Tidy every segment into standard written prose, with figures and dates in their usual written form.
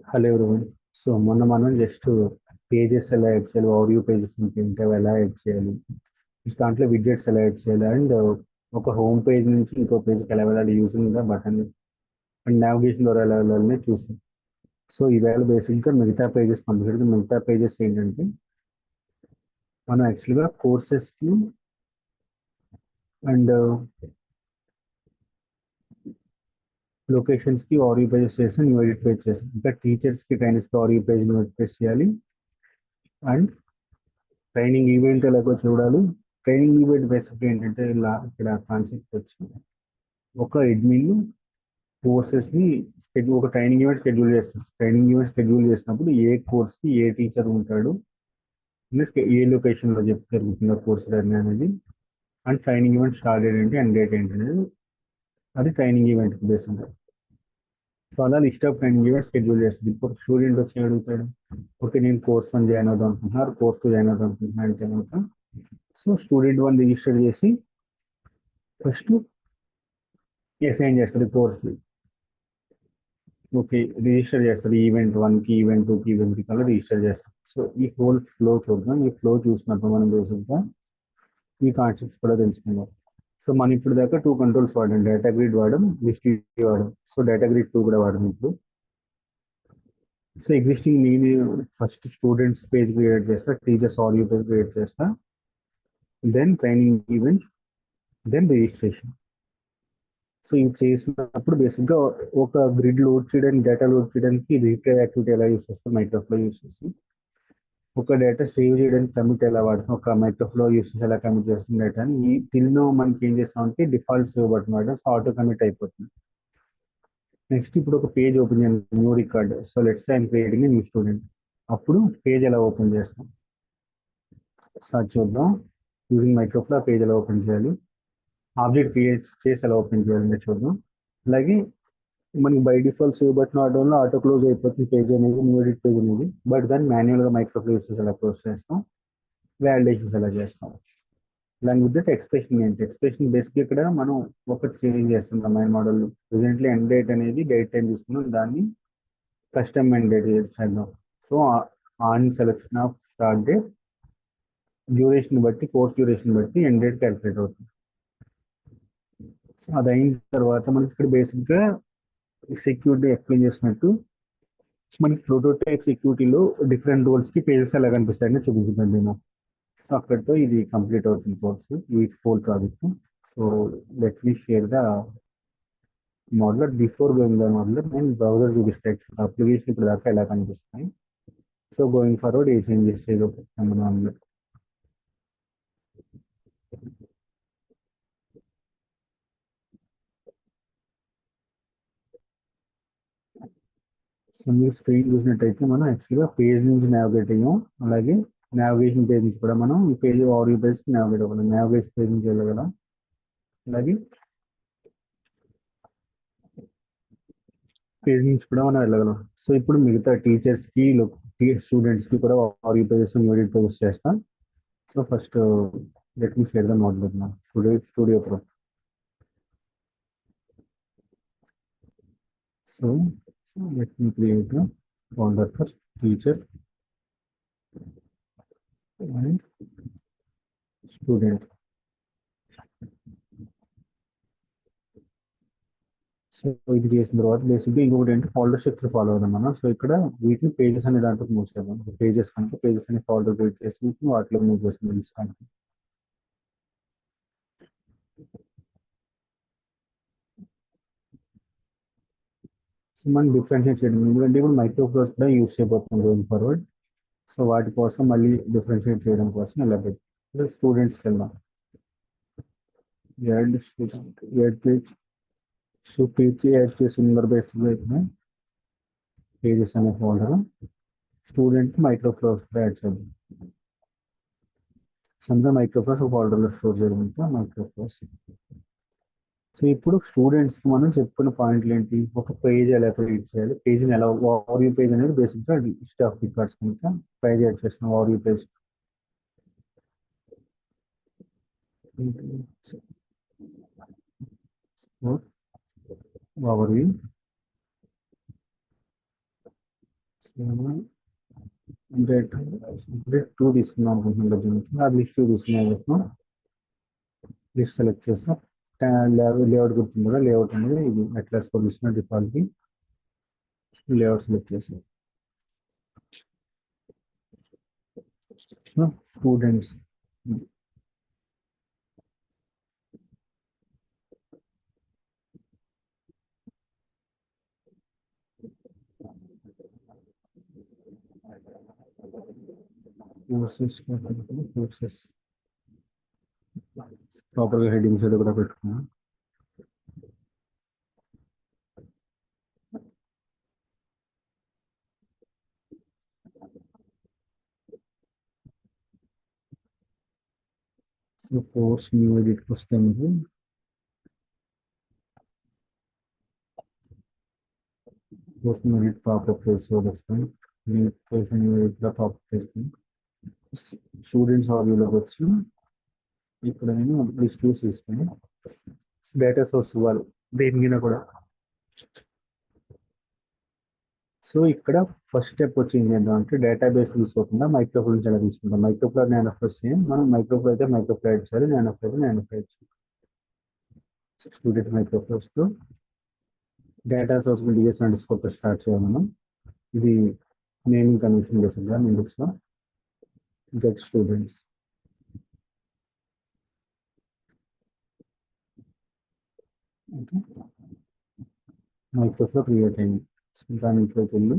Hello everyone. So మొన్న మనం just pages ఎలా యాడ్ చేయాలి, ఆడియో పేజెస్ ఉంటే అవి ఎలా యాడ్ చేయాలి, దాంట్లో విడ్జెట్స్ ఎలా యాడ్ చేయాలి అండ్ ఒక హోమ్ పేజ్ నుంచి ఇంకో పేజ్కి ఎలా వెళ్ళాలి using the button and navigation ద్వారా ఎలా వెళ్ళాలని చూసాం. సో ఈవేళ బేసిక్గా మిగతా పేజెస్ కంప్లీట్. మిగతా పేజెస్ ఏంటంటే మనం యాక్చువల్గా కోర్సెస్కి అండ్ లొకేషన్స్కి ఆడియో పేజెస్ చేసి న్యూ ఎడిట్ పేజ్ చేసాం. ఇంకా టీచర్స్కి ట్రైనర్స్కి audio page new edit page చేయాలి అండ్ ట్రైనింగ్ ఈవెంట్ ఎలాగో చూడాలి. ట్రైనింగ్ ఈవెంట్ బేసిక్ ఏంటంటే ఇలా ఇక్కడ కాన్సెప్ట్ వచ్చి ఒక అడ్మిన్ కోర్సెస్ ని ఒక ట్రైనింగ్ ఈవెంట్ షెడ్యూల్ చేస్తారు. ట్రైనింగ్ ఈవెంట్ షెడ్యూల్ చేసినప్పుడు ఏ కోర్స్ కి ఏ టీచర్ ఉంటాడు, ఏ లొకేషన్ లో చెప్పి జరుగుతుందో కోర్స్ లెర్నింగ్ అనేది, and training event start date ఏంటి అండ్ డేట్ ఏంటి అనేది అది ట్రైనింగ్ ఈవెంట్ బేస్ ఉంటుంది. సో అలా list of training event schedule చేస్తుంది. ఇప్పుడు స్టూడెంట్ వచ్చి అడుగుతాడు, ఓకే నేను కోర్స్ 1 జాయిన్ అవుదాం అనుకుంటున్నారు, కోర్స్ 2 జాయిన్ అవుదాం అనుకుంటున్నా అంటే కనుక సో స్టూడెంట్ 1 రిజిస్టర్ చేసి ఫస్ట్ అసైన్ చేస్తుంది కోర్స్కి. ఓకే, రిజిస్టర్ చేస్తారు ఈవెంట్ 1కి, ఈవెంట్ 2కి, ఈవెంట్ 3 కల్లా రిజిస్టర్ చేస్తారు. సో ఈ హోల్ ఫ్లో చూద్దాం. ఈ ఫ్లో చూసినప్పుడు మనం బేసిక్గా ఈ కాన్సెప్ట్స్ కూడా తెలుసుకుందాం. సో మనం ఇప్పుడు దాకా 2 కంట్రోల్స్ వాడాం, డేటా గ్రిడ్ వాడడం, లిస్ట్ వాడడం. సో డేటా గ్రిడ్ 2 కూడా వాడడం ఇప్పుడు. సో ఎగ్జిస్టింగ్ నేను ఫస్ట్ స్టూడెంట్స్ పేజ్ క్రియేట్ చేస్తా, టీచర్స్ ఆడియో పేజ్ క్రియేట్ చేస్తా, then training event, then registration. So ఇవి చేసినప్పుడు బేసిక్గా ఒక గ్రిడ్ లోడ్ చేయడానికి, డేటా లోడ్ చేయడానికి రీప్లే యాక్టివిటీ ఎలా యూస్ చేస్తాం, మైక్రోఫ్లో యూస్ చేసి ఒక డేటా సేవ్ చేయడానికి కమిట్ ఎలా వాడతాం, ఒక మైక్రోఫ్లో యూస్ చేసి ఎలా కమిట్ చేస్తుంది డేటాని. ఈ టిల్లో మనకి ఏం చేస్తామంటే డిఫాల్ట్ సేవ్ బటన్ వాడడం, సో ఆటో కమిట్ అయిపోతుంది. నెక్స్ట్ ఇప్పుడు ఒక పేజ్ ఓపెన్ చేయాలి, new record. So let's I'm creating new student. అప్పుడు పేజ్ ఎలా ఓపెన్ చేస్తాం సర్చ్ చూద్దాం. యూజింగ్ మైక్రోఫ్లో పేజ్ ఎలా ఓపెన్ చేయాలి, ఆబ్జెక్ట్ క్రియేట్ చేసి ఎలా ఓపెన్ చేయాలి చూద్దాం. అలాగే మనకి బై డిఫాల్ట్ సేవ్ బటన్ ఆడడంలో ఆటో క్లోజ్ అయిపోతుంది పేజ్ అనేది, న్యూ ఎడిట్ పేజ్ అనేది. బట్ దాన్ని మాన్యువల్గా మైక్రోఫ్లో ఎలా క్లోజ్ చేస్తాం, వ్యాలిడేషన్స్ ఎలా చేస్తాం. అలాంగ్ విత్ దట్ ఎక్స్ప్రెషన్ ఏంటి, ఎక్స్ప్రెషన్ బేసిక్ ఇక్కడ మనం ఒకటి చేంజ్ చేస్తున్నాం. Main model presently end date అనేది డేట్ టైం తీసుకున్నాం, దాన్ని కస్టమ్ ఎండ్ డేట్ చేద్దాం. So on selection of start date, duration బట్టి, కోర్స్ డ్యూరేషన్ బట్టి ఎండ్ డేట్ క్యాలిక్యులేట్ అవుతుంది. సో అది అయిన తర్వాత మనకి ఇక్కడ బేసిక్గా సెక్యూరిటీ ఎక్స్ప్లెయిన్ చేసినట్టు మనకి ప్రోటోటైప్ సెక్యూరిటీలో డిఫరెంట్ రోల్స్కి పేజెస్ ఎలా కనిపిస్తాయని చూపించింది నేను. సో అక్కడితో ఇది కంప్లీట్ అవుతుంది కోర్స్, ఈ whole project. So let me share the modular. Before going the modular నేను బ్రౌజర్ చూపిస్తాయి అప్లికేషన్ ఇప్పుడు దాకా ఎలా కనిపిస్తాయి. సో గోయింగ్ ఫార్వర్డ్ ఏ చేంజెస్ ఏదో మనం అందులో. సో మీరు స్క్రీన్ చూసినట్టయితే మనం యాక్చువల్గా పేజ్ నుంచి నావిగేట్ అయ్యాం. అలాగే నావిగేషన్ పేజ్ నుంచి కూడా మనం ఈ పేజ్ ఆడియో పేజ్కి నావిగేట్ అవ్వడం, నావిగేషన్ పేజ్ నుంచి వెళ్ళగలం. అలాగే పేజ్ నుంచి కూడా మనం వెళ్ళగలం. సో ఇప్పుడు మిగతా టీచర్స్కి, స్టూడెంట్స్కి కూడా ఆడియో పేజెస్, ఎడిట్ పేజెస్ చేస్తాం. So first let me share the model studio pro. So let me create a folder for teacher and student. So ఇది చేసిన తర్వాత బేసిక్గా ఇంకొకటి ఏంటి, ఫోల్డర్ స్ట్రక్చర్ ఫాలో అవుదాం మనం. సో ఇక్కడ వీటిని పేజెస్ అనే దాంట్లో మూవ్ చేద్దాం. పేజెస్ కంటే పేజెస్ అనే ఫోల్డర్ క్రియేట్ చేసి వీటిని వాటిలో మూవ్ చేస్తాం. సో మనం డిఫరెన్షియేట్ చేయడం, ఎందుకంటే ఇప్పుడు మైక్రోఫ్లోస్ కూడా యూస్ చేయబోతున్నాం గోయింగ్ ఫార్వర్డ్. సో వాటి కోసం మళ్ళీ డిఫరెన్షియేట్ చేయడం కోసం ఇలా పెట్టి స్టూడెంట్స్కి వెళ్దాం. Add student, add page. So page add చేసి నెంబర్ బేస్గా అయితే పేజెస్ అనే ఫోల్డర్ స్టూడెంట్ మైక్రోఫ్లోస్ యాడ్ చేద్దాం. సొంత మైక్రోఫ్లోస్ ఒక ఫోల్డర్లో స్టోర్ చేయడం మైక్రోఫ్లోస్. సో ఇప్పుడు స్టూడెంట్స్కి మనం చెప్పుకున్న పాయింట్లు ఏంటి, ఒక పేజ్ ఎలా క్రియేట్ చేయాలి, పేజ్ని ఎలా, ఆడియో పేజ్ అనేది బేసిక్గా లిస్ట్ ఆఫ్ రికార్డ్స్ కనుక పేజ్ యాడ్ చేస్తున్నాం. Audio page over view. Data two తీసుకున్నాం అనుకుంటున్నాం దీనికి అది లిస్ట్ టూ తీసుకున్నాం చెప్పిన లిస్ట్ సెలెక్ట్ చేస్తాం లేఅవుట్ గుర్తుంది కదా లేఅవుట్ అనేది ఇది ఎట్లా స్కోర్ తీసుకున్న డిఫాల్ట్కి లేఅవుట్ సెలెక్ట్ చేస్తాం స్టూడెంట్స్ కోర్సెస్ ప్రాపర్గా హెడ్డింగ్స్ అది కూడా పెట్టుకున్నాం సో కోర్స్ న్యూ ఎడిట్కి వస్తే మీరు కోర్స్ న్యూ ఎడిట్ పాపప్ చేసి వస్తాం కోర్స్ న్యూ ఎడిట్లో పాపప్ చేస్తాం స్టూడెంట్స్ ఆర్వ్యూలోకి వచ్చి ఇక్కడ నేను లిస్ట్ చూసి తీసుకుని డేటా సోర్స్ ఇవ్వాలి దేని మీద కూడా సో ఇక్కడ ఫస్ట్ స్టెప్ వచ్చి ఏం చేద్దాం అంటే డేటాబేస్ తీసుకోకుండా మైక్రోఫ్లో నుంచి ఎలా తీసుకుంటాం మైక్రోఫ్లో నానోఫ్లో సేమ్ మనం మైక్రోఫ్లో అయితే మైక్రోఫ్లో యాడ్ చేయాలి నానోఫ్లో అయితే నానోఫ్లో యాడ్ చేయాలి స్టూడెంట్ మైక్రోఫ్లోస్లో data source DS underscore start చేయాలి మనం ఇది నేమింగ్ కన్వర్షన్ చేసిందా ఇండెక్స్లో get students okay microflow create అయింది దాంట్లోకి వెళ్ళి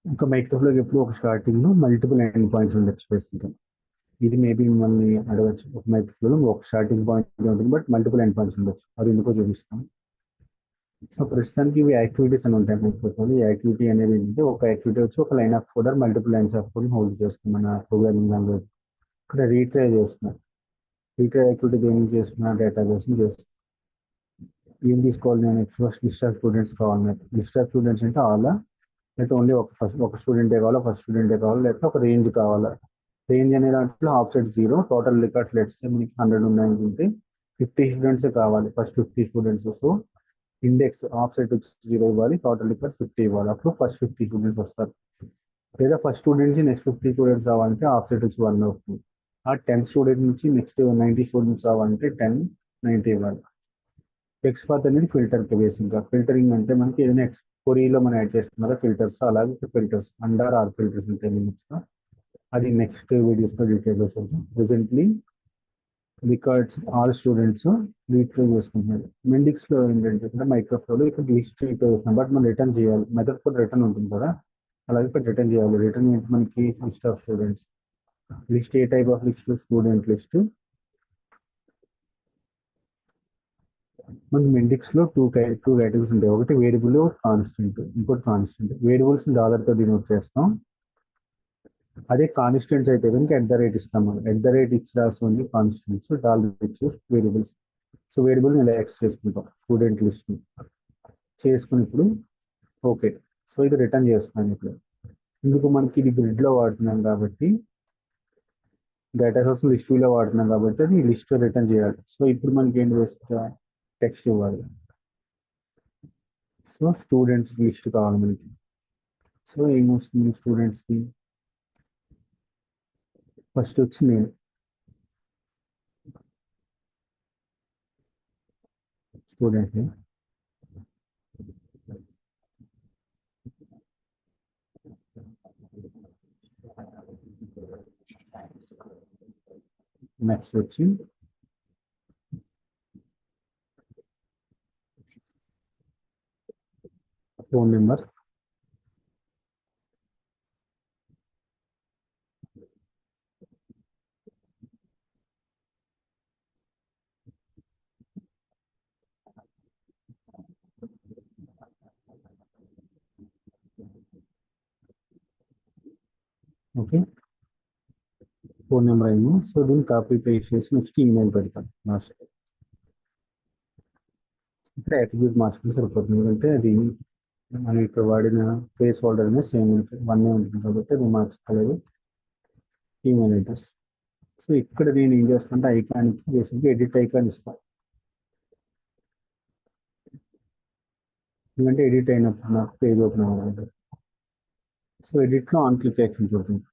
ఒక మైక్రోఫ్లోకి ఎప్పుడు ఒక స్టార్టింగ్లో మల్టిపుల్ ఎండ్ పాయింట్స్ ఉండొచ్చు వేస్తుంటాం ఇది మేబీ మిమ్మల్ని అడగచ్చు ఒక మైక్రోఫ్లో ఒక స్టార్టింగ్ పాయింట్ ఉంటుంది బట్ మల్టిపుల్ ఎండ్ పాయింట్స్ ఉండొచ్చు అది ఎందుకో చూపిస్తాం సో ప్రస్తుతానికి ఇవి యాక్టివిటీస్ అని ఉంటాయి మైక్రోఫ్లో ఈ యాక్టివిటీ అనేది ఏంటంటే ఒక యాక్టివిటీ వచ్చి ఒక line of code multiple lines of code hold చేస్తుంది మన ప్రోగ్రామింగ్ లాంగ్వేజ్ ఇక్కడ రీట్రై చేస్తున్నాం రీట్రై యాక్టివిటీ దేనికి చేస్తున్నా డేటాబేస్ని చేస్తున్నాం ఏం తీసుకోవాలి నేను ఫస్ట్ లిస్ట్ ఆఫ్ స్టూడెంట్స్ కావాలి నాకు లిస్ట్ ఆఫ్ స్టూడెంట్స్ అంటే ఆలా లేకపోతే ఓన్లీ ఒక స్టూడెంటే కావాలా ఫస్ట్ స్టూడెంటే కావాలా లేకపోతే ఒక రేంజ్ కావాలా రేంజ్ అనే దాంట్లో ఆఫ్సెట్ 0 టోటల్ రికార్డ్స్ లెట్స్ మనకి 100 ఉన్నాయనుకుంటే 50 స్టూడెంట్స్ కావాలి first 50 students so index offset వచ్చి 0 ఇవ్వాలి టోటల్ రికార్డ్స్ 50 ఇవ్వాలి అప్పుడు ఫస్ట్ 50 స్టూడెంట్స్ వస్తారు లేదా ఫస్ట్ స్టూడెంట్ నుంచి నెక్స్ట్ 50 స్టూడెంట్స్ రావాలంటే ఆఫ్సెట్ వచ్చి 1 అవుతుంది ఆ 10 స్టూడెంట్ నుంచి నెక్స్ట్ 90 స్టూడెంట్స్ రావాలంటే 10 90 ఇవ్వాలి ఎక్స్పాత్ అనేది ఫిల్టర్ బేసిక్గా ఫిల్టరింగ్ అంటే మనకి ఏదైనా కొరీలో మనం యాడ్ చేస్తున్నారా ఫిల్టర్స్ అలాగే ఫిల్టర్స్ అండర్ ఆర్ ఫిల్టర్స్ ఉంటాయి మినిట్స్గా అది నెక్స్ట్ వీడియోస్లో డీటెయిల్గా చూద్దాం presently records all students retry చేసుకుంటున్నారు మెండిక్స్లో ఏంటంటే మైక్రోఫ్లోలో ఇక్కడ లిస్ట్ రీట్రై చేస్తున్నాం బట్ మనం రిటర్న్ చేయాలి మెథడ్ కూడా రిటర్న్ ఉంటుంది కదా అలాగే ఇక్కడ రిటర్న్ చేయాలి రిటర్న్ ఏంటి మనకి list of students list A type of list student list మనకి మెండిక్స్లో టూ కేటగిరీస్ ఉంటాయి ఒకటి వేరియబుల్ కాన్స్టెంట్ ఇంకోటి కాన్స్టెంట్ వేరియబుల్స్ డాలర్తో డినోట్ చేస్తాం అదే కాన్స్టెంట్స్ అయితే కనుక @ ఇస్తాం మనం @ ఇచ్చి రాస్తుంది కాన్స్టెంట్స్ డాలర్ ఇచ్చి వేరియబుల్స్ సో వేరియబుల్ ఇలా యాక్సెస్ చేసుకుంటాం స్టూడెంట్ లిస్ట్ చేసుకుని ఇప్పుడు ఓకే సో ఇది రిటర్న్ చేస్తున్నాను ఇప్పుడు ఇందుకు మనకి ఇది గ్రిడ్లో వాడుతున్నాం కాబట్టి డేటా సోర్స్ లిస్ట్ వ్యూలో వాడుతున్నాం కాబట్టి అది లిస్ట్ రిటర్న్ చేయాలి సో ఇప్పుడు మనకి ఏంటి వేస్తా టెక్స్ట్ ఇవ్వాలి సో స్టూడెంట్స్ లిస్ట్ కావాలి మనకి సో ఏమొస్తుంది స్టూడెంట్స్కి ఫస్ట్ వచ్చి నేను స్టూడెంట్ నెక్స్ట్ వచ్చి phone number okay phone number అయింది సో దీన్ని కాపీ పేస్ట్ చేసి నెక్స్ట్ ఈమెయిల్ పెడతాను లాస్ట్ ఇక్కడ అట్రిబ్యూట్ మార్చుకుంటే సరిపోతుంది ఎందుకంటే అది మనం ఇక్కడ వాడిన ప్లేస్ హోల్డర్ అనేది సేమ్ ఉంటుంది 1 ఉంటుంది కాబట్టి అది మార్చుకోలేదు ఈమెయిల్ అడ్రస్ సో ఇక్కడ నేను ఏం చేస్తానంటే ఐకాన్కి బేసిక్గా ఎడిట్ ఐకాన్ ఇస్తాను ఎందుకంటే ఎడిట్ అయినప్పుడు నాకు పేజ్ ఓపెన్ అవ్వాలి. సో ఎడిట్లో ఆన్ క్లిక్ యాక్షన్ చూడుతుంది.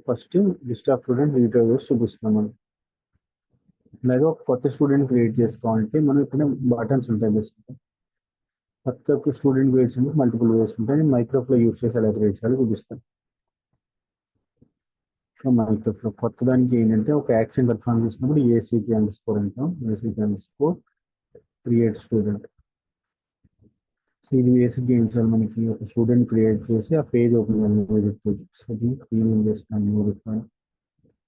First list of student details చూపిస్తున్నాం మనం. అలాగే ఒక కొత్త స్టూడెంట్ క్రియేట్ చేసుకోవాలంటే మనం ఇక్కడ బటన్స్ ఉంటాయి బేసిక్గా. కొత్త స్టూడెంట్ క్రియేట్ చేయడానికి మల్టిపుల్ వేస్ ఉంటాయి. మైక్రోఫ్లో యూస్ చేసి ఎలా క్రియేట్ చేయాలో చూపిస్తాను. సో మైక్రోఫ్లో కొత్త దానికి ఏంటంటే ఒక యాక్షన్ పర్ఫార్మ్ చేసినప్పుడు ఏసీపీ అండర్ స్కోర్ అంటాం. ACP under score create student. So ఇది బేసిక్గా ఏం చేయాలి, మనకి ఒక స్టూడెంట్ క్రియేట్ చేసి ఆ పేజ్ ఓపెన్ చేయాలి. పేజ్ సో దీన్ని క్లీన్ చేస్తాను న్యూ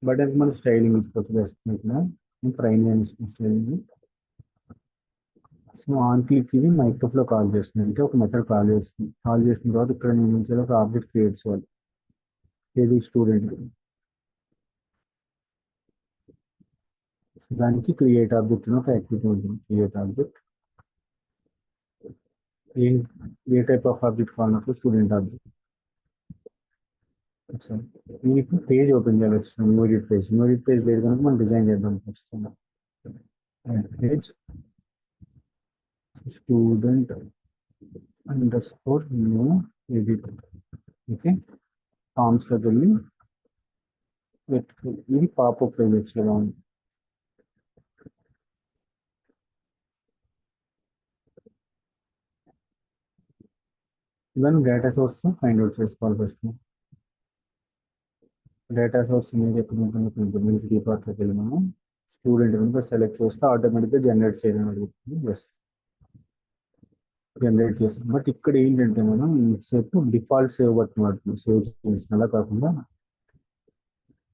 బటన్ మనం స్టైలింగ్ ఇచ్చుకోవచ్చు వేస్తున్నాం ఇక్కడ. నేను ప్రైమ్ ఇస్తాను స్టైలింగ్. సో ఆన్ క్లిక్ ఇది మైక్రోఫ్లో కాల్ చేస్తుంది, అంటే ఒక మెథడ్ కాల్ చేస్తుంది. కాల్ చేసిన తర్వాత ఇక్కడ నేను నుంచి ఒక ఆబ్జెక్ట్ క్రియేట్ చేయాలి, ఏది స్టూడెంట్. దానికి క్రియేట్ ఆబ్జెక్ట్ అని ఒక యాక్టివిటీ ఉంటుంది. క్రియేట్ ఆబ్జెక్ట్ ఏం ఏ టైప్ ఆఫ్ ఆబ్జెక్ట్ కావాలన్నప్పుడు స్టూడెంట్ ఆబ్జెక్ట్. నేను ఇప్పుడు పేజ్ ఓపెన్ చేయాలి. New edit page. New edit page లేదు కనుక మనం డిజైన్ చేద్దాం ఖచ్చితంగా. Page student underscore new edit. Okay, ఫామ్స్లోకి వెళ్ళి ఇది పాపప్ పేజ్ వచ్చేలా ఉంది. దాన్ని డేటా సోర్స్ ఫైండ్ అవుట్ చేసుకోవాలి. ఫస్ట్ డేటా సోర్స్ అనేది ఎక్కడ ఉంటుంది, డిపార్ట్లోకి వెళ్ళి మనం స్టూడెంట్ కనుక సెలెక్ట్ చేస్తే ఆటోమేటిక్గా జనరేట్ చేయడం అడుగుతుంది. ఎస్, జనరేట్ చేస్తాం. బట్ ఇక్కడ ఏంటంటే మనం సేపు డిఫాల్ట్ సేవ్ బటన్ వాడుతున్నాం. సేవ్ చేసిన అలా కాకుండా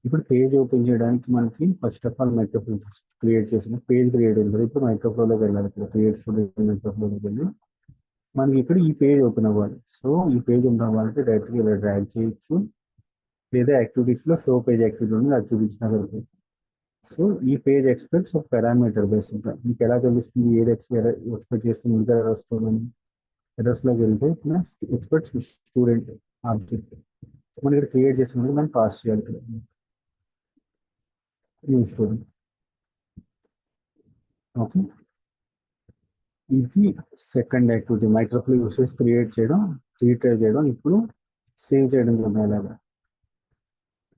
ఇప్పుడు పేజ్ ఓపెన్ చేయడానికి మనకి ఫస్ట్ ఆఫ్ ఆల్ మైక్రోఫ్లో క్రియేట్ చేసిన పేజ్ క్రియేట్ అయింది. ఇప్పుడు మైక్రోఫ్లోకి వెళ్ళాలి. ఇక్కడ క్రియేట్ స్టూడెంట్ మైక్రోఫ్లోకి వెళ్ళి మనకి ఇక్కడ ఈ పేజ్ ఓపెన్ అవ్వాలి. సో ఈ పేజ్ ఓపెన్ అవ్వాలంటే డైరెక్ట్గా ఇలా డ్రాగ్ చేయొచ్చు, లేదా యాక్టివిటీస్లో షో పేజ్ యాక్టివిటీ ఉంది అది చూపించినా సరిపోతుంది. సో ఈ పేజ్ ఎక్స్పెక్ట్స్ ఒక పారామీటర్ బేసిక్గా. మీకు ఎలా తెలుస్తుంది ఏది ఎక్స్పెక్ట్ చేస్తుంది, ఇంకా ఎర్రర్ వస్తుందని. ఎర్రర్స్లోకి వెళ్తే ఎక్స్పెక్ట్స్ స్టూడెంట్ ఆబ్జెక్ట్ మనం ఇక్కడ క్రియేట్ చేసినప్పుడు దాన్ని పాస్ చేయాలి. New student. ఓకే, ఇది సెకండ్ యాక్టివిటీ. మైక్రోఫ్లో యూస్ చేసి క్రియేట్ చేయడం, రీట్రై చేయడం. ఇప్పుడు సేవ్ చేయడం చూద్దాం ఎలాగా.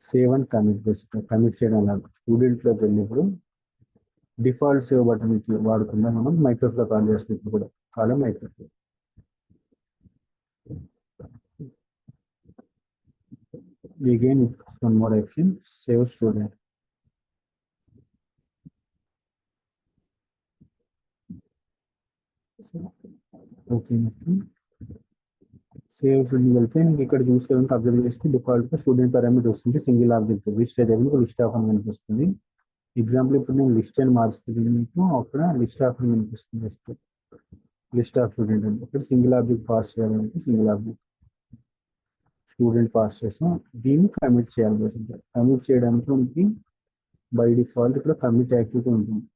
సేవ్ అండ్ కమిట్ బేసిక్గా. కమిట్ చేయడం ఎలాగా, స్టూడెంట్లోకి వెళ్ళి ఇప్పుడు డిఫాల్ట్ సేవ్ బటన్ వాడకుండా మనం మైక్రోఫ్లో కాల్ చేస్తాం. ఇప్పుడు కూడా కాలం మైక్రోఫ్లో. again it's one more action, save student. Okay, save student వెళ్తే మీకు ఇక్కడ చూసుకోవడానికి అబ్జర్వ్ చేస్తే డిఫాల్ట్గా స్టూడెంట్ పారామీటర్ వస్తుంది. సింగిల్ ఆబ్జెక్ట్ లిస్ట్ అయితే లిస్ట్ ఆఫ్ అని కనిపిస్తుంది. ఎగ్జాంపుల్ ఇప్పుడు నేను లిస్ట్ అని మార్చుతుంది, మీకు అక్కడ లిస్ట్ ఆఫ్ అని కనిపిస్తుంది. లిస్ట్ ఆఫ్ స్టూడెంట్ అంటే ఇక్కడ సింగిల్ ఆబ్జెక్ట్ పాస్ చేయాలంటే సింగిల్ ఆబ్జెక్ట్ స్టూడెంట్ పాస్ చేసాం. దీన్ని కమిట్ చేయాలి. బేసిక్గా కమిట్ చేయడానికి మనకి బై డిఫాల్ట్ ఇక్కడ కమిట్ యాక్టివిటీ ఉంటుంది.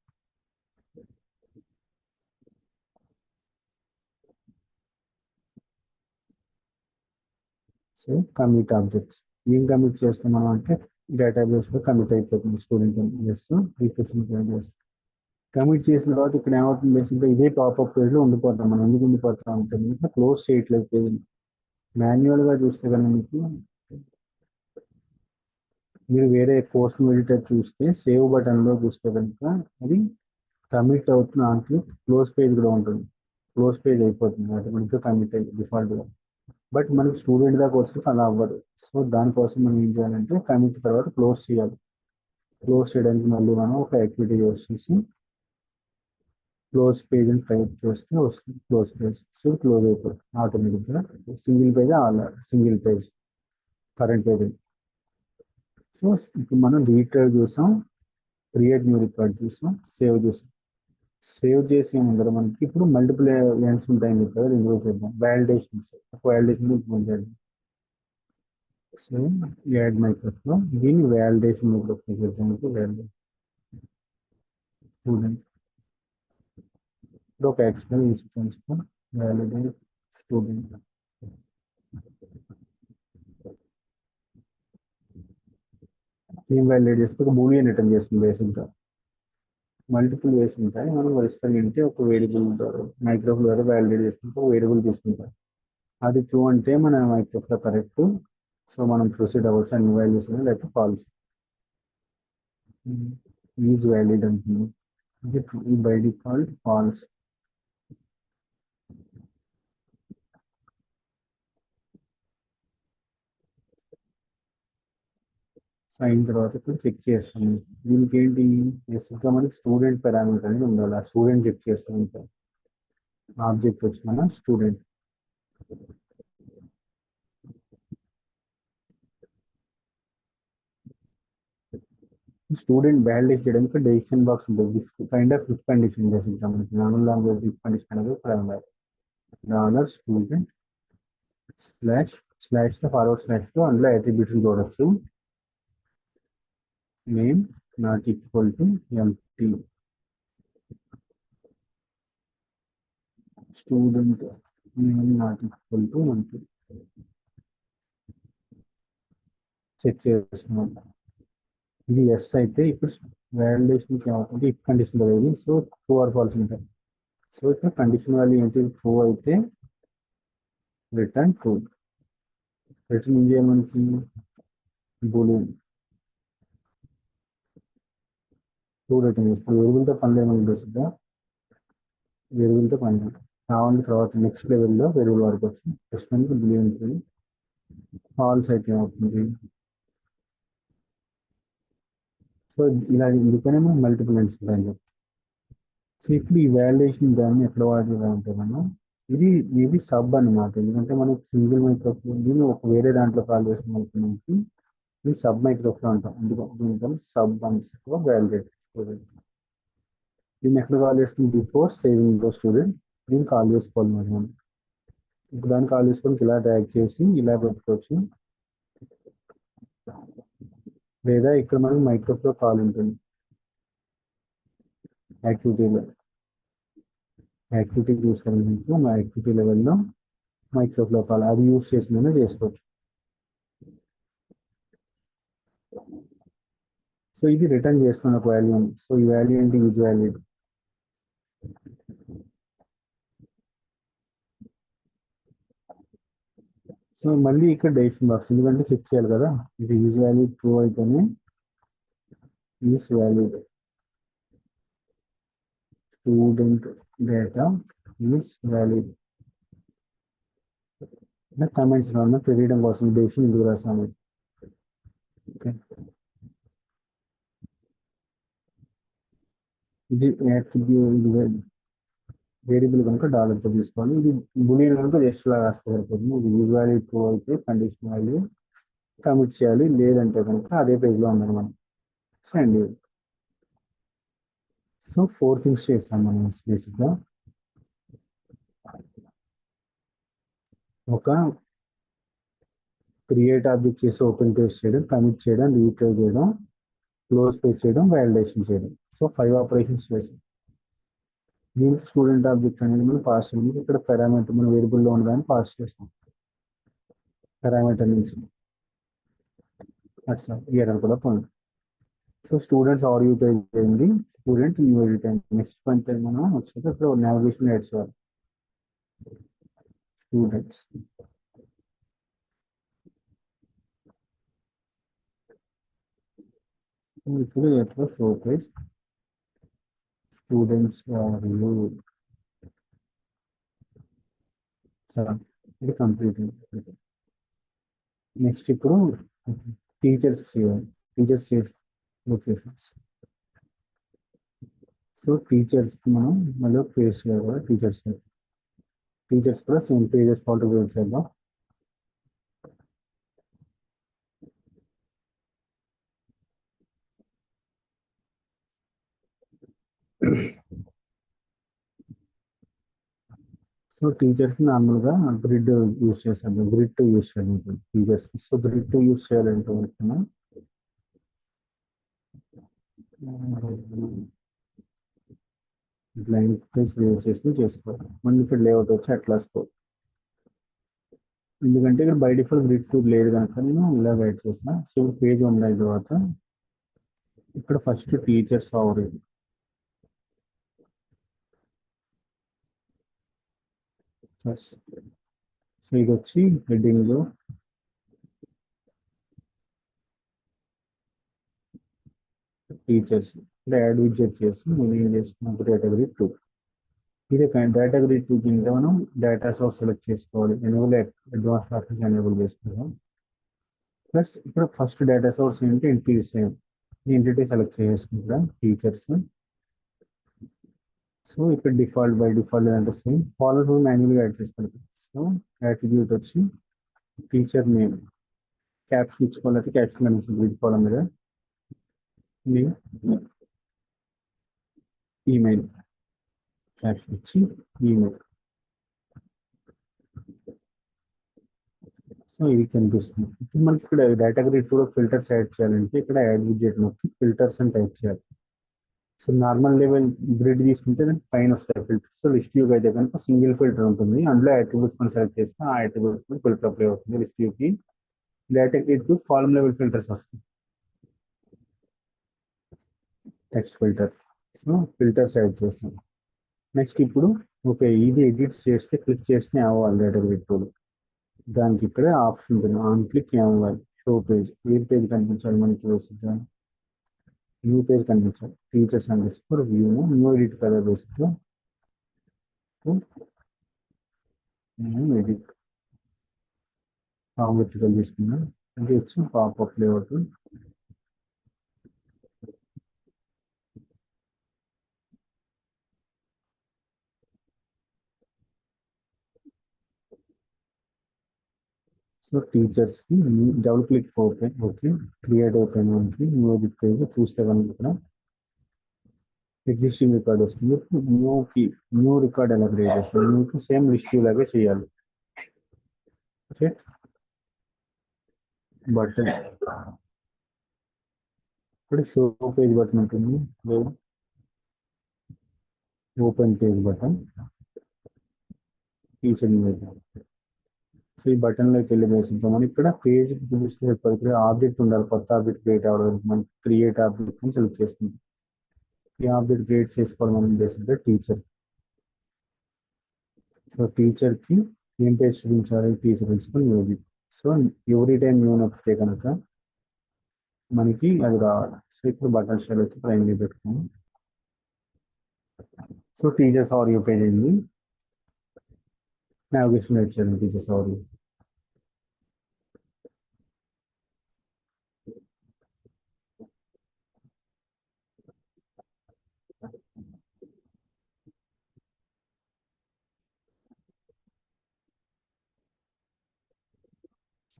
సో కమిట్ ఆబ్జెక్ట్స్ ఏం కమిట్ చేస్తాం మనం అంటే డేటాబేస్లో కమిట్ అయిపోతుంది స్టూడెంట్ అని చేస్తాం. రిక్వెస్ట్ చేస్తాం. కమిట్ చేసిన తర్వాత ఇక్కడ ఏమవుతుంది, బేసిక్గా ఇదే పాపప్ పేజ్లో ఉండిపోతాం. మనం ఎందుకు ఉండిపోతాం అంటే మీకు క్లోజ్ చేయట్లేదు పేజ్. మాన్యువల్గా చూస్తే కనుక మీకు మీరు వేరే కోర్స్ ఎడిటర్ చూస్తే సేవ్ బటన్లో చూస్తే కనుక అది కమిట్ అవుతున్న అంటే క్లోజ్ పేజ్ కూడా ఉంటుంది. క్లోజ్ పేజ్ అయిపోతుంది ఆటోమేటిక్గా కమిట్ అయ్యి డిఫాల్ట్గా. బట్ మనకి స్టూడెంట్ దాకా వస్తే అలా అవ్వదు. సో దానికోసం మనం ఏం చేయాలంటే కమిట్ తర్వాత క్లోజ్ చేయాలి. క్లోజ్ చేయడానికి మళ్ళీ మనం ఒక యాక్టివిటీ యూస్ చేసి క్లోజ్ పేజ్ అని టైప్ చేస్తే వస్తుంది క్లోజ్ పేజ్. సో క్లోజ్ అయిపోతుంది ఆటోమేటిక్గా. Single page single page current page. So ఇప్పుడు మనం రీట్రైవ్ చూసాం, క్రియేట్ న్యూ రికార్డ్ చూసాం, సేవ్ చూసాం. సేవ్ చేసి ముందర మనకి ఇప్పుడు మల్టిపుల్ ఈవెంట్స్ ఉంటాయని చెప్పారు. రిమూవ్ చేద్దాం. వ్యాలిడేషన్స్, వ్యాలిడేషన్ ఇంప్లిమెంట్ చేద్దాం. సో యాడ్ మైక్రోఫ్లో దీన్ని వ్యాలిడేషన్ చేయడానికి వ్యాలిడేషన్ స్టూడెంట్ ఒక ఎక్స్టర్నల్ ఇన్స్టెన్స్ వ్యాలిడేట్ స్టూడెంట్. ఏం వ్యాలిడేట్ చేస్తే ఒక బూలియన్ రిటర్న్ చేస్తుంది బేసిక్గా. మల్టిపుల్ వేస్ ఉంటాయి. మనం వరుసగా ఏంటి ఒక వేరియబుల్ ద్వారా మైక్రోఫ్లో ద్వారా వ్యాలిడేట్ చేసుకుంటే ఒక వేరియబుల్ తీసుకుంటాం. అది ట్రూ అంటే మన మైక్రోఫ్లో కరెక్ట్. సో మనం ప్రొసీడ్ అవ్వచ్చు అన్ని వాల్యూస్ లేకపోతే ఫాల్స్. ఈజ్ వ్యాలిడ్ అంటుంది. ఇది బై డిఫాల్ట్ ఫాల్స్. సో అయిన తర్వాత ఇప్పుడు చెక్ చేస్తాము. దీనికి ఏంటి బేసిక్గా మనకి స్టూడెంట్ పారామీటర్ అనేది ఉండాలి. ఆ స్టూడెంట్ చెక్ చేస్తాం. ఇంకా ఆబ్జెక్ట్ వచ్చి మన స్టూడెంట్. స్టూడెంట్ వ్యాలిడేట్ చేయడానికి డెసిషన్ బాక్స్ ఉంటుంది. కైండ్ ఆఫ్ ఇఫ్ కండిషన్ బేసిక్గా మనకి నార్మల్ లాంగ్వేజ్ ఇఫ్ కండిషన్ అనేది ఇక్కడ ఉండాలి. డాలర్ స్టూడెంట్ స్లాష్ తో ఫార్వర్డ్ స్లాష్ తో అందులో అట్రిబ్యూట్స్ చూడొచ్చు. Name not equal to empty. Student name not equal to empty. Check చేస్తున్నాం. ఇది ఎస్ అయితే ఇప్పుడు వ్యాలిడేషన్కి ఏమవుతుంది ఇఫ్ కండిషన్ అనేది. సో ట్రూ ఆర్ ఫాల్స్ ఉంటాయి. సో ఇక్కడ కండిషన్ వాల్యూ ఏంటి ట్రూ అయితే రిటర్న్ ట్రూ. రిటర్న్ ఏం చేయాలి మనకి బూలియన్ ట్రూ రిటర్న్ చేస్తాం. వేరియబుల్తో పని లేదు మనకి బేసిక్గా. వేరియబుల్తో పని లేదు. కావాలి తర్వాత నెక్స్ట్ లెవెల్లో వేరియబుల్ వరకు వచ్చి ప్రస్తుతానికి బూలియన్ ట్రూ. ఫాల్స్ అయితే ఏమవుతుంది. సో ఇలా ఇందుకనే మనం మల్టిపుల్ ఎండ్స్ ఉంటాయని చెప్తాం. సో ఇప్పుడు ఈ వాల్యుయేషన్ దాన్ని ఎక్కడ వాడేలా ఉంటే మనం ఇది సబ్ అన్నమాట. ఎందుకంటే మనకి సింగిల్ మైక్రోఫోన్ దీన్ని ఒక వేరే దాంట్లో కాల్ చేసుకున్నప్పుడు ఇది సబ్ మైక్రోఫోన్ అంటాం. దీనికన్నా సబ్ అని వాల్యుయేట్. దీన్ని ఎక్కడ కాల్ చేస్తుంది బిఫోర్ సేవింగ్ ద స్టూడెంట్. దీన్ని కాల్ చేసుకోవాలి మనం. ఇప్పుడు దాన్ని కాల్ చేసుకొని ఇలా ట్యాగ్ చేసి ఇలా పెట్టుకోవచ్చు. లేదా ఇక్కడ మనకి మైక్రోఫ్లో కాల్ ఉంటుంది యాక్టివిటీ చూసుకోవాలి. మా యాక్టివిటీ లెవెల్లో మైక్రోఫ్లో కాల్ అది యూస్ చేసుకునే చేసుకోవచ్చు. సో ఇది రిటర్న్ చేస్తున్న ఒక వాల్యూ. సో ఈ వాల్యూ ఏంటి ఈజ్ వాల్యూడ్. సో మళ్ళీ ఇక్కడ డెసిషన్ బాక్స్ ఎందుకంటే చెక్ చేయాలి కదా. ఇది ఈజ్ వాల్యూడ్ ట్రూ అయితేనే is valued. Student data is valued. Comments తెలియడం కోసం డెసిషన్ ఎందుకు రాసాము. ఓకే ఇది వేరియబుల్ కనుక డాలర్తో తీసుకోవాలి. ఇది బులియన్ కనుక జస్ట్ లా రాస్తే సరిపోతుంది. ఇది యూజ్ వాల్యూ ట్రూ అయితే కండిషన్ వాల్యూ కమిట్ చేయాలి. లేదంటే కనుక అదే పేజ్లో ఉండాలి మనం. అండ్ సో 4 థింగ్స్ చేస్తాం మనం బేసిక్గా. ఒక క్రియేట్ ఆబ్జెక్ట్ చేసి ఓపెన్ పేజ్ చేయడం, కమిట్ చేయడం, రీట్రై చేయడం, క్లోజ్ పేజ్ చేయడం, వ్యాలిడేషన్ చేయడం. సో 5 ఆపరేషన్స్ చేసాం. దీనికి స్టూడెంట్ ఆబ్జెక్ట్ అనేది మనం పాస్ చేయాలి. ఇక్కడ పారామీటర్ మన వేరియబుల్లో ఉన్నదాన్ని పాస్ చేస్తాం పారామీటర్ నుంచి. అట్లా ఇయర్ కూడా point. So students overview page అయింది. స్టూడెంట్ న్యూ ఎడిట్ అయింది. నెక్స్ట్ పాయింట్ మనం వచ్చేది ఇక్కడ నావిగేషన్ యాడ్ చేయాలి. స్టూడెంట్స్ ఇప్పుడు ఎట్లా show page students overview. సరే ఇది కంప్లీట్. నెక్స్ట్ ఇప్పుడు టీచర్స్ చేయాలి. Teachers locations. సో టీచర్స్కి మనం మళ్ళీ పేజ్ చేయాలి కదా. టీచర్స్ కూడా సేమ్ పేజెస్ ఫాల్ట్ చేద్దాం. సో టీచర్స్ నార్మల్గా గ్రిడ్ యూజ్ చేస్తాను. గ్రిడ్ టు యూజ్ చేయాలి టీచర్స్కి. సో గ్రిడ్ టు యూజ్ చేయాలంటే మనం బ్లైండ్ పేజ్ క్రియేట్ చేసుకుని చేసుకోవాలి. మనం ఇక్కడ లేఅవుట్ వచ్చి అట్లాస్ కోడ్. ఎందుకంటే ఇక్కడ బై డిఫాల్ట్ గ్రిడ్ టు లేదు కనుక నేను ఇలా వెయిట్ చేసిన. సో పేజ్ ఉండాలి తర్వాత ఇక్కడ first teachers average plus so ఇది వచ్చి హెడ్డింగ్ లో టీచర్స్ అంటే యాడ్ విడ్జెట్ చేసి నేను ఏం చేసుకున్నాను కేటగిరీ 2. ఇదే కేటగిరీ 2 కింద మనం డేటా సోర్స్ సెలెక్ట్ చేసుకోవాలి. ఎనేబుల్ అడ్వాన్స్ ఆప్షన్స్ ఎనేబుల్ చేసుకుందాం. ప్లస్ ఇప్పుడు ఫస్ట్ డేటా సోర్స్ ఏంటి ఎంటిటీస్ ఎంటిటీ సెలెక్ట్ చేసుకుంటాం టీచర్స్. సో ఇక్కడ డిఫాల్ట్ బై డిఫాల్ట్ అంటే సేమ్ ఫాలోవర్స్ మాన్యువల్గా యాడ్ చేసుకోవాలి. సో యాట్రిబ్యూట్ వచ్చి టీచర్ నేమ్ క్యాప్షన్ ఇచ్చుకోవాలి, అయితే క్యాప్షన్ కనిపిస్తుంది రీడ్ కాలం మీద నేమ్ ఈమెయిల్ క్యాప్షన్ ఇచ్చి ఈమెయిల్. సో ఇది కనిపిస్తుంది. ఇప్పుడు మనకి ఇక్కడ కేటగిరీ 2 ఫిల్టర్స్ యాడ్ చేయాలంటే ఇక్కడ యాడ్ విడ్జెట్ నొక్కి ఫిల్టర్స్ అని టైప్ చేయాలి. సో నార్మల్ లెవెల్ గ్రిడ్ తీసుకుంటే దానికి పైన వస్తాయి ఫిల్టర్స్. సో లిస్ట్ వ్యూ అయితే కనుక సింగిల్ ఫిల్టర్ ఉంటుంది, అందులో అట్రిబ్యూట్స్ మనం సెలెక్ట్ చేస్తే ఆ అట్రిబ్యూట్స్ ఫిల్టర్ అప్లై అవుతుంది లిస్ట్ వ్యూకి. కేటగిరీ 2 కాలమ్ లెవెల్ ఫిల్టర్స్ వస్తాయి, text filter. So filters add చేస్తాం. నెక్స్ట్ ఇప్పుడు ఓకే ఇది ఎడిట్స్ చేస్తే క్లిక్ చేస్తే అవ్వాలి కేటగిరీ 2. దానికి ఇక్కడ ఆప్షన్ ఉంటుంది, ఆన్ క్లిక్ ఏమవ్వాలి షో పేజ్. ఏ పేజ్ కనిపించాలి మనకి బేసిక్గా న్యూ పేజ్ కనిపించాలి. టీచర్స్ అండర్స్కోర్ వ్యూను న్యూ ఎడిట్ కదా బేసిక్గా. నేను ఎడిట్ కాంబిటికల్ తీసుకున్నాను. అంటే వచ్చి పాపప్ లేఅవుట్. సో టీచర్స్ కి double click open, okay create open మనకి న్యూ ఎడిట్ పేజ్ చూస్తే కనుక ఇక్కడ ఎగ్జిస్టింగ్ రికార్డ్ వస్తుంది. న్యూ రికార్డ్ ఎలా క్రియేట్ చేస్తుంది, న్యూకి సేమ్ లిస్ట్ లాగే చేయాలి. ఓకే బటన్ ఇక్కడ షో పేజ్ బటన్ ఉంటుంది, లేదా open page button teacher so ఈ బటన్ లోకి వెళ్ళి వేసుకుంటాం. మనం ఇక్కడ పేజ్ చూస్తే ఇక్కడ ఆబ్జెక్ట్ ఉండాలి, కొత్త ఆబ్జెక్ట్ క్రియేట్ అవ్వడం మనకి క్రియేట్ ఆబ్జెక్ట్ అని సెలెక్ట్ చేసుకుంటాం. ఈ ఆబ్జెక్ట్ క్రియేట్ చేసుకోవడం మనం బేసిక్గా టీచర్. సో టీచర్ కి ఏం పేజ్ చూపించాలి, teacher principal new. So every time new నొక్కితే కనుక మనకి అది రావాలి. సో ఇప్పుడు బటన్ స్టైల్ వచ్చి ప్రైమరీ పెట్టుకున్నాం. So teachers overview page అయింది, నావిగేషన్ వచ్చేది teachers overview.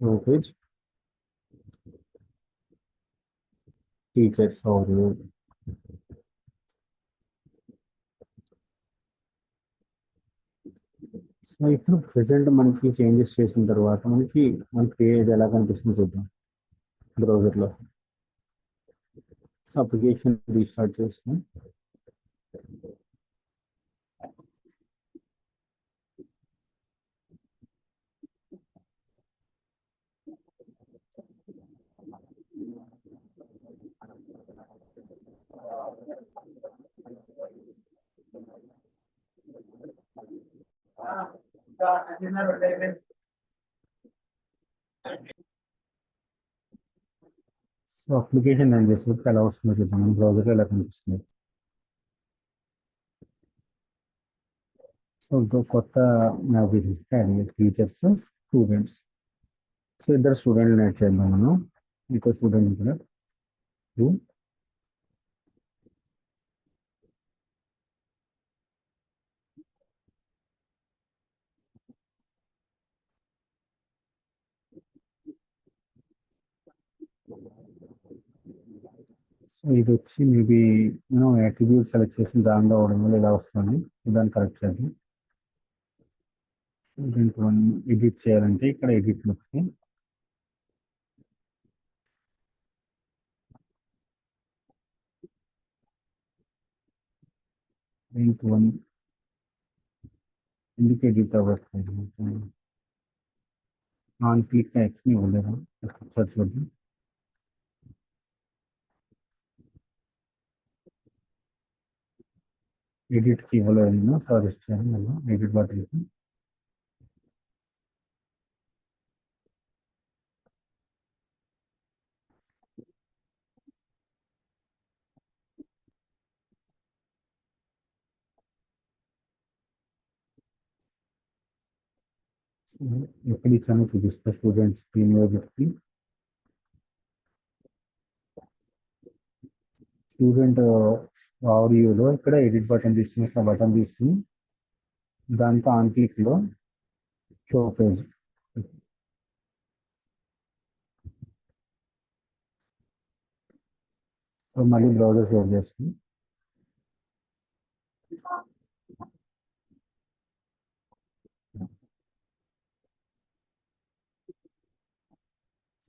So page teachers overview. So ఇప్పుడు ప్రెసెంట్ మనకి చేంజెస్ చేసిన తర్వాత మన పేజ్ ఎలా కనిపిస్తుంది చూద్దాం బ్రౌజర్లో. సో అప్లికేషన్ రీస్టార్ట్ చేస్తాం. సో అప్లికేషన్ రన్ చేసుకుంటే ఎలా వస్తుందో చూద్దాం, మన బ్రౌజర్లో ఎలా కనిపిస్తుంది. సో కొత్త నావిగేషన్ టీచర్స్ స్టూడెంట్స్. సో ఇద్దరు స్టూడెంట్లు యాడ్ చేద్దాం మనం. ఇంకో స్టూడెంట్ ఇక్కడ 2. సో ఇది వచ్చి మేబీ మనం అట్రిబ్యూట్ సెలెక్ట్ చేసి దానిలో అవడం వల్ల ఇలా వస్తుంది. దాన్ని కరెక్ట్ చేద్దాం. దీంట్లో ఎడిట్ చేయాలంటే ఇక్కడ ఎడిట్ నొక్కి దీంట్లో ఎందుకు ఎడిట్ అవ్వట్లేదు, ఆన్ క్లిక్ యాక్షన్ ఇవ్వలేదా ఒకసారి చూద్దాం. ఎడిట్కి ఇవ్వలేదు నేను, సారీ ఇచ్చాను మళ్ళీ ఎడిట్ బటన్కి. ఎక్కడ ఇచ్చానో చూపిస్తా స్టూడెంట్స్ యూనివర్సిటీ స్టూడెంట్ ఆడియోలో ఇక్కడ ఎడిట్ బటన్ తీసుకుని బటన్ తీసుకుని దాంతో ఆన్ క్లిక్ లో షో పేజ్. సో మళ్ళీ బ్రౌజర్ షేర్ చేస్తుంది.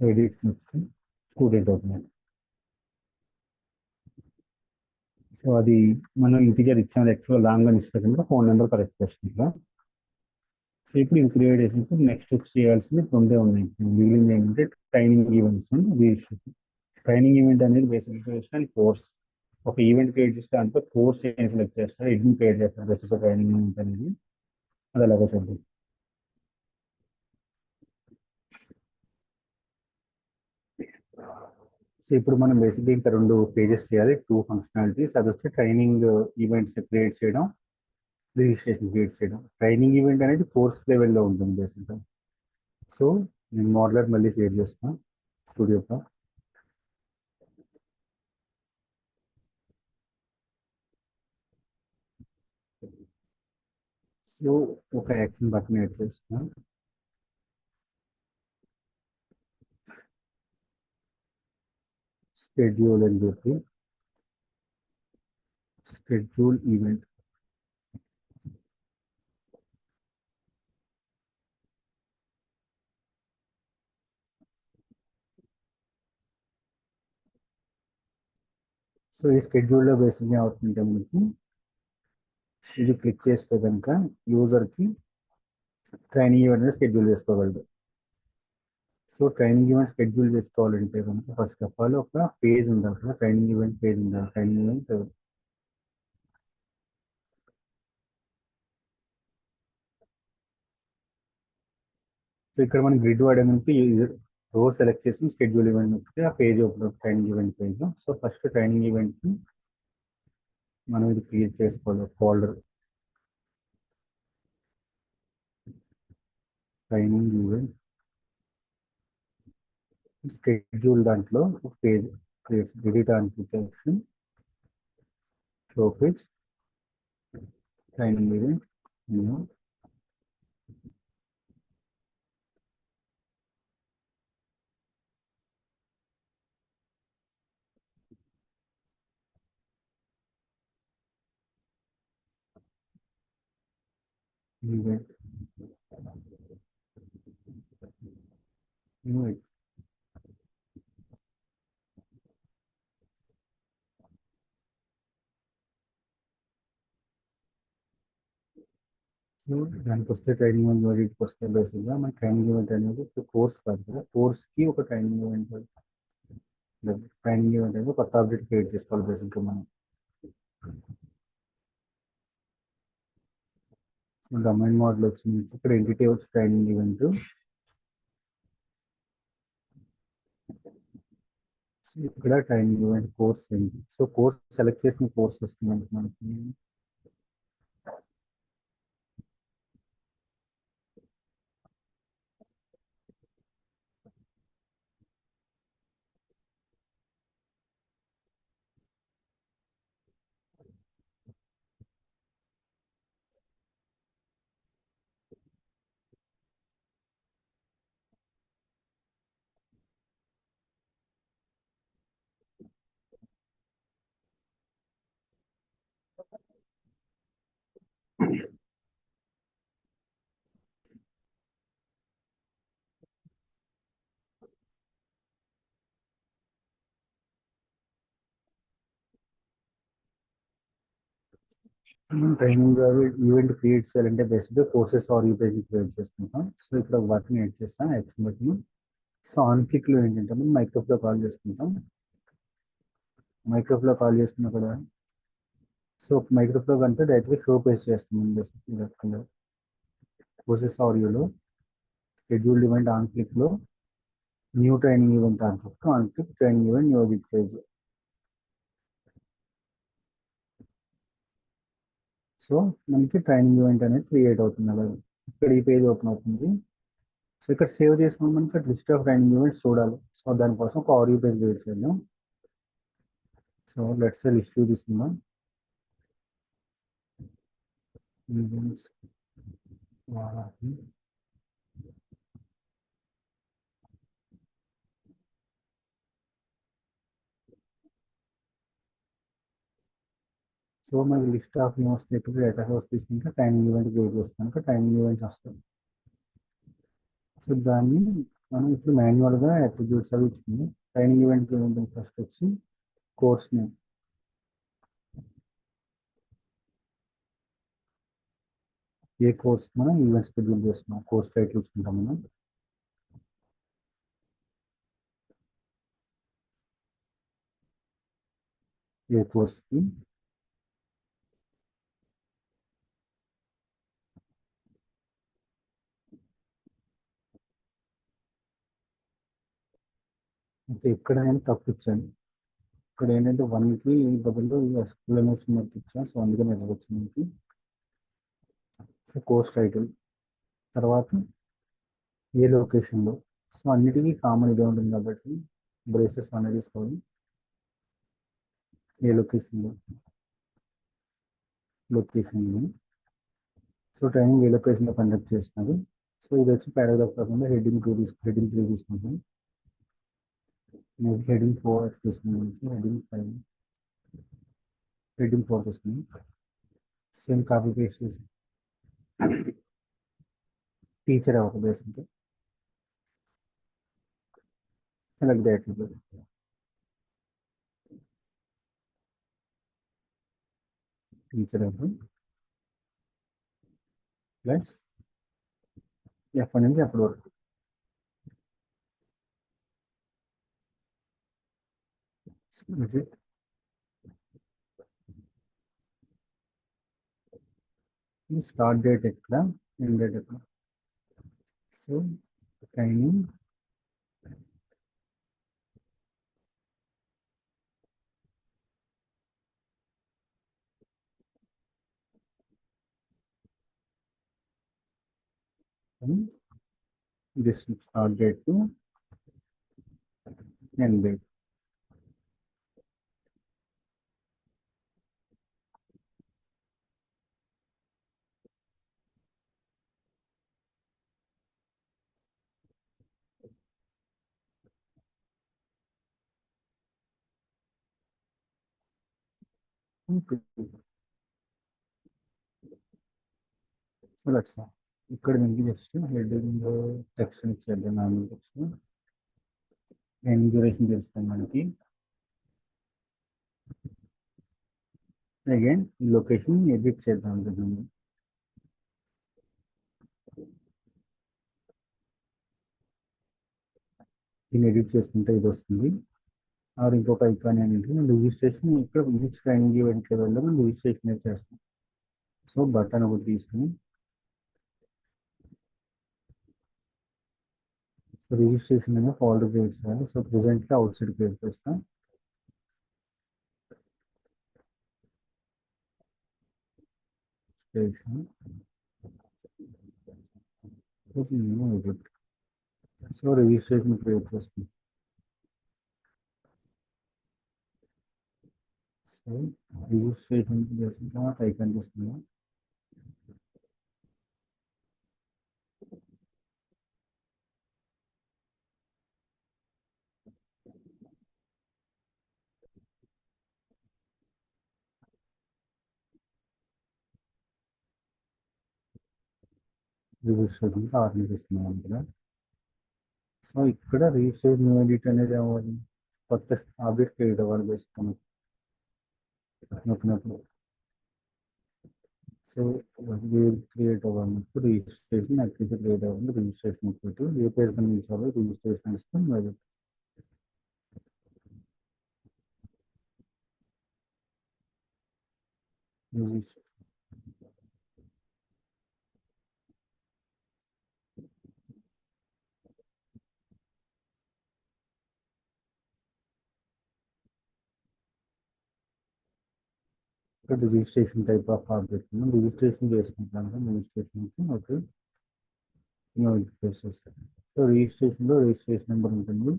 ఎడిట్ స్టూడెంట్ అవుతుంది. సో అది మనం ఇంటిజర్ ఇచ్చాము ఎక్కువ లాంగ్ అని ఇస్తే కనుక ఫోన్ నెంబర్ కరెక్ట్ చేసుకుంటాం. సో ఇప్పుడు ఇది క్రియేట్ చేసినప్పుడు నెక్స్ట్ చేయాల్సింది రెండే ఉన్నాయి. మిగిలింది ఏంటంటే training events registration. Training event అనేది బేసిక్ కోర్స్. ఒక ఈవెంట్ క్రియేట్ చేస్తే దాంట్లో కోర్స్ ఏం సెలెక్ట్ చేస్తారు, ఎడ్మిన్ క్రియేట్ చేస్తారు బేసిక్ ట్రైనింగ్ ఈవెంట్ అనేది. అది అలాగే చూద్దాం. సో ఇప్పుడు మనం బేసిక్గా ఇంకా రెండు పేజెస్ చేయాలి, టూ ఫంక్షనాలిటీస్. అది వచ్చి ట్రైనింగ్ ఈవెంట్స్ క్రియేట్ చేయడం, రిజిస్ట్రేషన్ క్రియేట్ చేయడం. ట్రైనింగ్ ఈవెంట్ అనేది కోర్స్ లెవెల్లో ఉంటుంది బేసిక్గా. సో నేను మోడలర్ మళ్ళీ క్రియేట్ చేస్తాను స్టూడియోలో. సో ఒక యాక్షన్ బటన్ యాడ్ చేస్తాను. షెడ్యూల్ అని చెప్పి షెడ్యూల్ ఈవెంట్. సో ఈ షెడ్యూల్లో బేసిక్గా అవుతుంటే మనకి ఇది క్లిక్ చేస్తే కనుక యూజర్కి ట్రైనింగ్ ఈవెంట్ అనేది షెడ్యూల్ చేసుకోగలరు. సో ట్రైనింగ్ ఈవెంట్ షెడ్యూల్ చేసుకోవాలంటే కనుక ఫస్ట్ ఆఫ్ ఆల్ ఒక పేజ్ ఉండాలి కదా, ట్రైనింగ్ ఈవెంట్ పేజ్ ఉండాలి. ట్రైనింగ్ ఈవెంట్ సో ఇక్కడ మనం గ్రిడ్ వాడడానికి రో సెలెక్ట్ చేసి షెడ్యూల్ ఈవెంట్ వస్తే ఆ page open training event page. So first training event మనం ఇది క్రియేట్ చేసుకోవాలి. ఫోల్డర్ ట్రైనింగ్ ఈవెంట్ షెడ్యూల్ దాంట్లో ఒక page create edit application show page training event event event. So దానికి వస్తే ట్రైనింగ్ ఈవెంట్ వాటికి వస్తే బేసిక్గా మన ట్రైనింగ్ ఈవెంట్ అనేది కోర్స్ కాదు కదా, కోర్స్కి ఒక ట్రైనింగ్ ఈవెంట్. ట్రైనింగ్ ఈవెంట్ అనేది కొత్త ఆబ్జెక్ట్ క్రియేట్ చేసుకోవాలి బేసిక్గా మనం. సో డొమైన్ మోడల్ వచ్చింది, ఇక్కడ ఎంటిటీ వచ్చి ట్రైనింగ్ ఈవెంట్. ఇక్కడ ట్రైనింగ్ ఈవెంట్ కోర్స్ ఏంటి. సో కోర్స్ సెలెక్ట్ చేసిన కోర్స్ వస్తుంది మనకి. ట్రైనింగ్ ఈవెంట్ క్రియేట్ చేయాలంటే బేసిక్గా కోర్సెస్ ఆర్ పేజ్ క్రియేట్ చేసుకుంటాం. సో ఇక్కడ బటన్ యాడ్ చేస్తాం, యాక్షన్ బటన్. సో ఆన్ క్లిక్లో ఏంటంటే మనం మైక్రోఫ్లో కాల్ చేసుకుంటాం. మైక్రోఫ్లో కాల్ చేసుకున్నా కూడా సో మైక్రోఫ్లో కంటే డైరెక్ట్గా షో పేజ్ చేస్తున్నాం బేసిక్గా. కోర్సెస్ ఆడియోలో షెడ్యూల్డ్ ఈవెంట్ ఆన్ క్లిక్లో new training event on click, on click training event new edit page. So మనకి ట్రైనింగ్ ఈవెంట్ అనేది క్రియేట్ అవుతుంది. అలాగే ఇక్కడ ఈ పేజ్ ఓపెన్ అవుతుంది. సో ఇక్కడ సేవ్ చేసుకుని మనకి లిస్ట్ ఆఫ్ రైనింగ్ ఈవెంట్స్ చూడాలి. సో దానికోసం ఒక ఆడియో పేజ్ క్రియేట్ చేద్దాం. సో లెట్స్ లిస్ట్ వ్యూ తీసుకుందాం. ఈవెంట్స్ వారాహి. సో మనకి లిస్ట్ ఆఫ్ యూనివర్స్ ఇప్పుడు డేటా సోర్స్ తీసుకుంటే టైమింగ్ ఈవెంట్ క్రియేట్ చేసుకుంటే టైమింగ్ ఈవెంట్స్ వస్తాయి. సో దాన్ని మనం ఇప్పుడు మాన్యువల్గా అట్రిబ్యూట్స్ అవి ఇచ్చుకుంది. ట్రైనింగ్ ఈవెంట్కి ఏముంటుంది ఫస్ట్ వచ్చి కోర్స్ నేమ్. ఏ కోర్స్ మనం ఈవెంట్ షెడ్యూల్ చేస్తున్నాం కోర్స్ టైటిల్ ఇచ్చుకుంటాం మనం. ఏ కోర్స్కి అంటే ఇక్కడ నేను తప్పు ఇచ్చాను. ఇక్కడ ఏంటంటే 1కి బదులు ఎక్స్ప్లెనేషన్ మార్క్ ఇచ్చాను. సో అందుకని ఎర్రర్ వచ్చింది మనకి. సో కోర్స్ టైటిల్ తర్వాత ఏ లొకేషన్లో. సో అన్నిటికీ కామన్ ఇదే ఉంటుంది కాబట్టి బ్రేసెస్ అనేది తీసుకోవాలి. ఏ లొకేషన్లో సో ట్రైనింగ్ ఏ లొకేషన్లో కండక్ట్ చేస్తున్నారు. సో ఇది వచ్చి పారాగ్రాఫ్ కాకుండా హెడ్డింగ్ 3 తీసుకుంటాం. హెడ్డింగ్ 4 తీసుకున్నాం. హెడ్డింగ్ 4 తీసుకున్నాం. సేమ్ కాపీ పేస్ట్ చేసి టీచర్ ఒక basing select the attribute. Teacher plus ఎప్పటి నుంచి ఎప్పటి వరకు. స్టార్ట్ డేట్ ఎక్కడ, ఎండ్ డేట్ ఎక్కడ. So training this start date to end date. So let's ఇక్కడ మీకు జస్ట్ హెడ్డింగ్ టెక్స్ట్ ఇచ్చేద్దాం. నార్మల్ టెక్స్ట్ ఎండ్ డ్యూరేషన్ తెలుస్తాం మనకి. అగైన్ లొకేషన్ ఎడిట్ చేద్దాం అనుకుంటున్నాము. దీన్ని ఎడిట్ చేసుకుంటే ఇది వస్తుంది. ఆర్ ఇంకొక ఐకాన్ ఏంటంటే రిజిస్ట్రేషన్ ఇక్కడ ఈచ్ ట్రైనింగ్ ఈవెంట్ లెవెల్లో మనం రిజిస్ట్రేషన్ చేస్తాం. సో బటన్ ఒకటి తీసుకుని రిజిస్ట్రేషన్ అనేది ఫోల్డర్ క్రియేట్ చేయాలి. So presently out side create చేస్తాం. సో రిజిస్ట్రేషన్ క్రియేట్ చేస్తాం. సో రిజిస్ట్రేషన్ చేసిన తర్వాత ఐకాన్ తీసుకున్నాం. రిజిస్ట్రేషన్ ఆర్డర్ తీసుకున్నాం ఇక్కడ. సో ఇక్కడ రిజిస్ట్రేషన్ ఎడిట్ అనేది అవ్వాలి, కొత్త ఆబ్జెక్ట్ క్రియేట్ అవ్వాలి బేసిక్ నొక్కినప్పుడు. సో క్రియేట్ అవ్వాలన్నప్పుడు రిజిస్ట్రేషన్ యాక్టివిటీ క్రియేట్ అవ్వాలి. రిజిస్ట్రేషన్ పెట్టి ఏ పేజ్ కనిపించాలో రిజిస్ట్రేషన్ ఇస్తాం. మరి registration type of object registration చేసుకుంటాను. Registration okay. నోటిఫికేషన్స్. సో రిజిస్ట్రేషన్లో రిజిస్ట్రేషన్ నెంబర్ ఉంటుంది.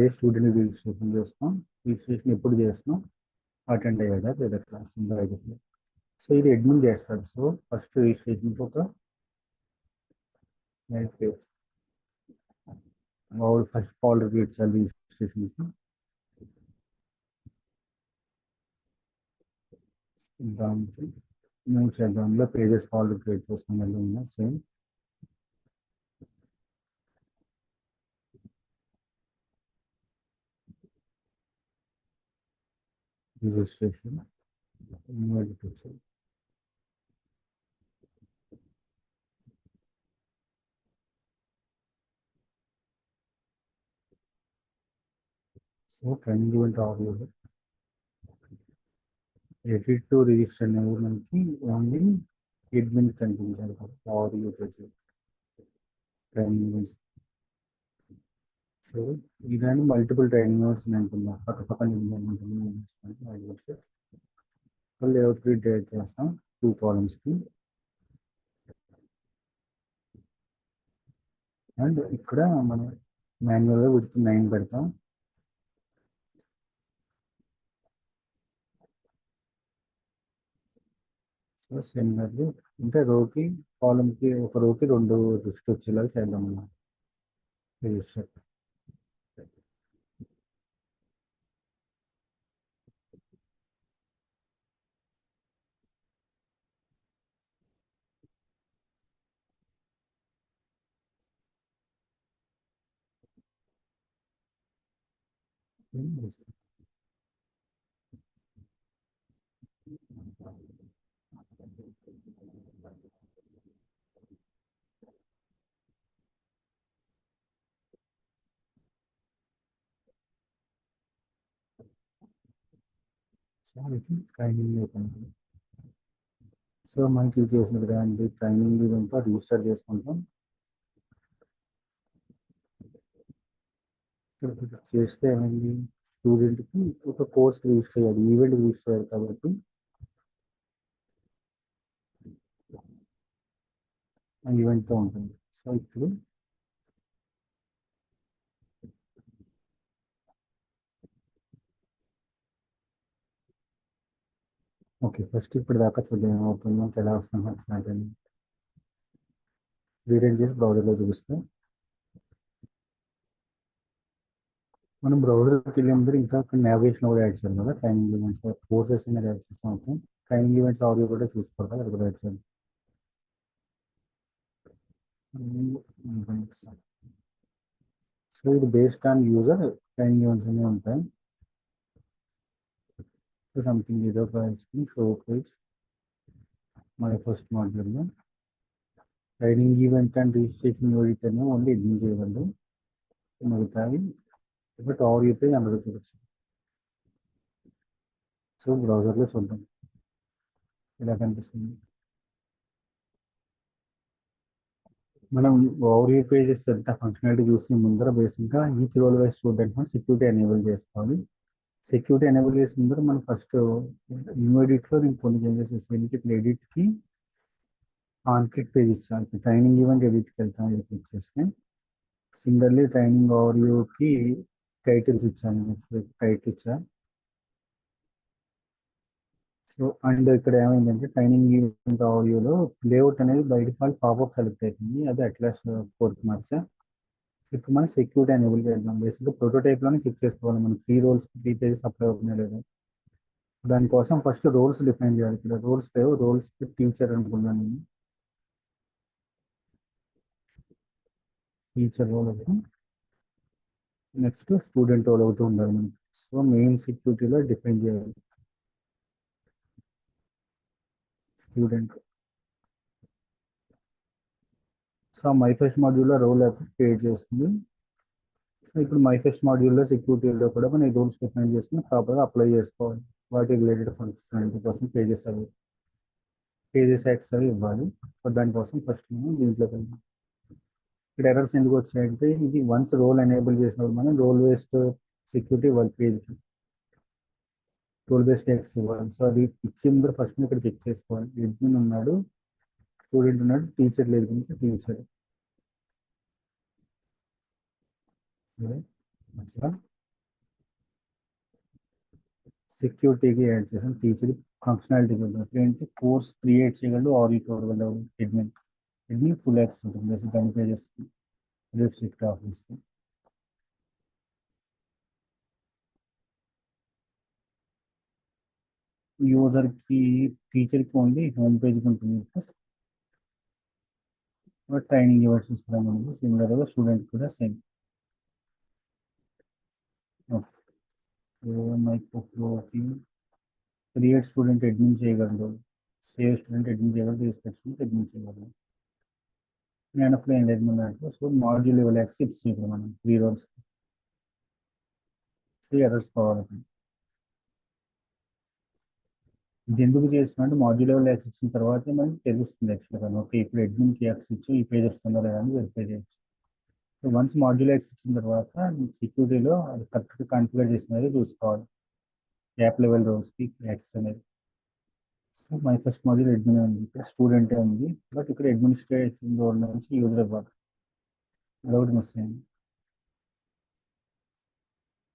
ఏ స్టూడెంట్ రిజిస్ట్రేషన్ చేస్తాం, రిజిస్ట్రేషన్ ఎప్పుడు చేస్తాం, అటెండ్ అయ్యాడా లేదా క్లాస్ ఉందా అయితే. సో ఇది అడ్మిన్ చేస్తారు. సో ఫస్ట్ రిజిస్ట్రేషన్కి ఒక ఫస్ట్ ఫాల్డర్ క్రియేట్ చేయాలి రిజిస్ట్రేషన్కి. దానికి మేము చేద్దాంలో పేజెస్ ఫాల్డర్ క్రియేట్ చేసుకుని same registration so training event audio edit to register అనేవి మనకి ఓన్లీ అడ్మిన్ కనిపించాలి ఆడియో ట్రైనింగ్ ఈవెంట్స్. సో ఇదాన్ని మల్టిపుల్ ట్రైనింగ్ ఈవెంట్స్ అనుకుందాం, పక్క పక్కన లేఅవుట్ క్రియేట్ చేస్తాం 2 కాలమ్స్కి. అండ్ ఇక్కడ మనం మాన్యువల్గా విత్ 9 పెడతాం. సో సిమిలర్లీ అంటే రోకి కాలమ్కి ఒక రోకి 2 లిస్ట్ వచ్చేలాగా చేద్దాం అన్నమాట రిజిస్టర్. సో ఇది ట్రైనింగ్ అయిపోయింది. సో మనకి ఇది చేసినట్టుగా అండి ట్రైనింగ్ ఈవెంట్ రిజిస్టర్ చేసుకుంటాం. చేస్తే ఏమైంది, స్టూడెంట్కి ఒక కోర్స్ రిజిస్టర్ అయ్యాడు, ఈవెంట్ రిజిస్టర్ అయ్యాడు కాబట్టి ఆ ఈవెంట్తో ఉంటుంది. సో ఇప్పుడు ఓకే, ఫస్ట్ ఇప్పుడు దాకా చూద్దాం ఏమవుతుందో, ఎలా వస్తుందో రీరైట్ చేసి బ్రౌజర్లో చూపిస్తాం. మనం బ్రౌజర్కి వెళ్ళే ముందు ఇంకా నావిగేషన్ కూడా యాడ్ చేయాలి కదా, ట్రైనింగ్ ఈవెంట్స్ కోర్సెస్ అనేది యాడ్ చేస్తాం. ఓకే, ట్రైనింగ్ ఈవెంట్స్ ఆడియో కూడా చూసుకోవాలి, అది కూడా యాడ్ చేయాలి. సో ఇది based on user training events అన్నీ ఉంటాయి. సో సంథింగ్ ఏదో షో పేజ్ మన ఫస్ట్ మాడ్యూల్లో training event and registration unit అని ఓన్లీ ఎడ్మిన్ చేయగలరు, మిగతావి బట్ ఆడియో పేజ్ అందులో చూడొచ్చు. సో బ్రౌజర్లో చూద్దాం ఇలా కనిపిస్తుంది. మనం ఆడియో పేజెస్ ఎంత ఫంక్షనాలిటీ చూసి ముందర బేసిక్గా ఈచ్ రోల్ వైజ్ స్టూడెంట్ మనం సెక్యూరిటీ ఎనేబుల్ చేసుకోవాలి. సెక్యూరిటీ ఎనేబుల్ చేసిన ముందర మనం ఫస్ట్ న్యూ ఎడిట్లో నేను కొన్ని చేంజెస్ చేస్తాను. ఇప్పుడు ఎడిట్కి ఆన్ క్లిక్ పేజ్ ఇచ్చాను, ట్రైనింగ్ ఈవెంట్ ఎడిట్కి వెళ్తాను, ఇది క్లిక్ చేస్తే సింగల్లీ ట్రైనింగ్ ఆడియోకి టైటిల్స్ ఇచ్చాను, టైటిల్ ఇచ్చాను. సో అండ్ ఇక్కడ ఏమైందంటే ట్రైనింగ్ ఈవెంట్ ఆడియోలో లేఅవుట్ అనేది బై డిఫాల్ట్ పాపప్ సెలెక్ట్ అవుతుంది, అది అట్లాస్ కోర్ట్ మార్చా. ఇప్పుడు మనం సెక్యూరిటీ ఎనేబుల్ చేద్దాం. బేసిక్గా ప్రోటోటైప్లోనే చెక్ చేసుకోవాలి మనం 3 రోల్స్కి 3 పేజెస్ అప్లై అవుతున్నాయి లేదా. దానికోసం ఫస్ట్ రోల్స్ డిఫైన్ చేయాలి. ఇక్కడ రోల్స్ లేవు, రోల్స్కి టీచర్ అనుకున్నాను నేను. టీచర్ రోల్ ఒకటి, నెక్స్ట్ స్టూడెంట్ రోల్ ఒకటి ఉండాలి మనకి. సో మెయిన్ సెక్యూరిటీలో డిఫైన్ చేయాలి స్టూడెంట్. సో మై ఫస్ట్ మాడ్యూల్లో రోల్ అయితే క్రియేట్ చేస్తుంది. సో ఇప్పుడు మై ఫస్ట్ మాడ్యూల్లో సెక్యూరిటీలో కూడా మనం రూల్స్ డిఫైన్ చేసుకుని ప్రాపర్గా అప్లై చేసుకోవాలి. వాటి రిలేటెడ్ ఫంక్షనాలిటీ కోసం పేజెస్ యాక్ట్స్ అవి ఇవ్వాలి. సో దానికోసం ఫస్ట్ మనం దీంట్లోకి వెళ్దాం. ఇక్కడ ఎర్రర్స్ ఎందుకు వచ్చాయంటే ఇది వన్స్ రోల్ ఎనేబుల్ చేసినప్పుడు మనం రోల్ బేస్డ్ సెక్యూరిటీ వర్క్ పేజ్కి రోల్ బేస్డ్ యాక్ట్స్ ఇవ్వాలి. సో అది ఇచ్చి ముందు ఫస్ట్ ఇక్కడ చెక్ చేసుకోవాలి. అడ్మిన్ ఉన్నాడు, స్టూడెంట్ ఉన్నాడు, టీచర్ లేదు కనుక టీచర్. అట్లా సెక్యూరిటీకి యాడ్ చేసాం టీచర్ ఫంక్షనాలిటీ ఏంటి కోర్స్ క్రియేట్ చేయగలడు ఆడిట్ అవ్వగలడు అడ్మిన్ అడ్మిన్ ఫుల్ యాక్స్ ఉంటుంది బేసిక్ దాని పేజెస్ రిస్ట్రిక్ట్ ఆఫీస్ యూజర్కి టీచర్కి ఓన్లీ హోమ్ పేజ్కి ఉంటుంది ట్రైనింగ్ ఇవ్వాల్సి వస్తుంది మనకి సిమిలర్గా స్టూడెంట్ కూడా సేమ్ మైక్రోఫ్లోకి క్రియేట్ స్టూడెంట్ అడ్మిన్ చేయగలరు సేవ్ స్టూడెంట్ అడ్మిన్ చేయగలరు రీస్పెక్ట్ స్టూడెంట్ అడ్మిన్ చేయగలరు నేను అప్పుడు ఏం లేదు మన సో మాడ్యూల్ లెవెల్ యాక్స్ ఇచ్చింది ఇప్పుడు మనం 3 rows 3 others కావాలి ఇది ఎందుకు చేస్తున్నా అంటే మాడ్యూల్ లెవెల్ యాక్స్ ఇచ్చిన తర్వాతే మనకి తెలుస్తుంది యాక్చువల్గా ఓకే ఇప్పుడు అడ్మిన్కి యాక్స్ ఇచ్చి ఈ పేజ్ వస్తుందో లేదా అని వెరిఫై చేయొచ్చు సో వన్స్ మాడ్యూల్ యాక్స్ ఇచ్చిన తర్వాత సెక్యూరిటీలో అది కరెక్ట్గా కాన్ఫిగర్ చేసినది చూసుకోవాలి యాప్ లెవెల్ రోల్స్కి యాక్సెస్ అనేది so my first module admin ఉంది ఇక్కడ స్టూడెంట్ ఉంది బట్ ఇక్కడ అడ్మినిస్ట్రేషన్ రోల్ నుంచి యూజర్ ఇవ్వాలి అదొకటి మిస్ అయింది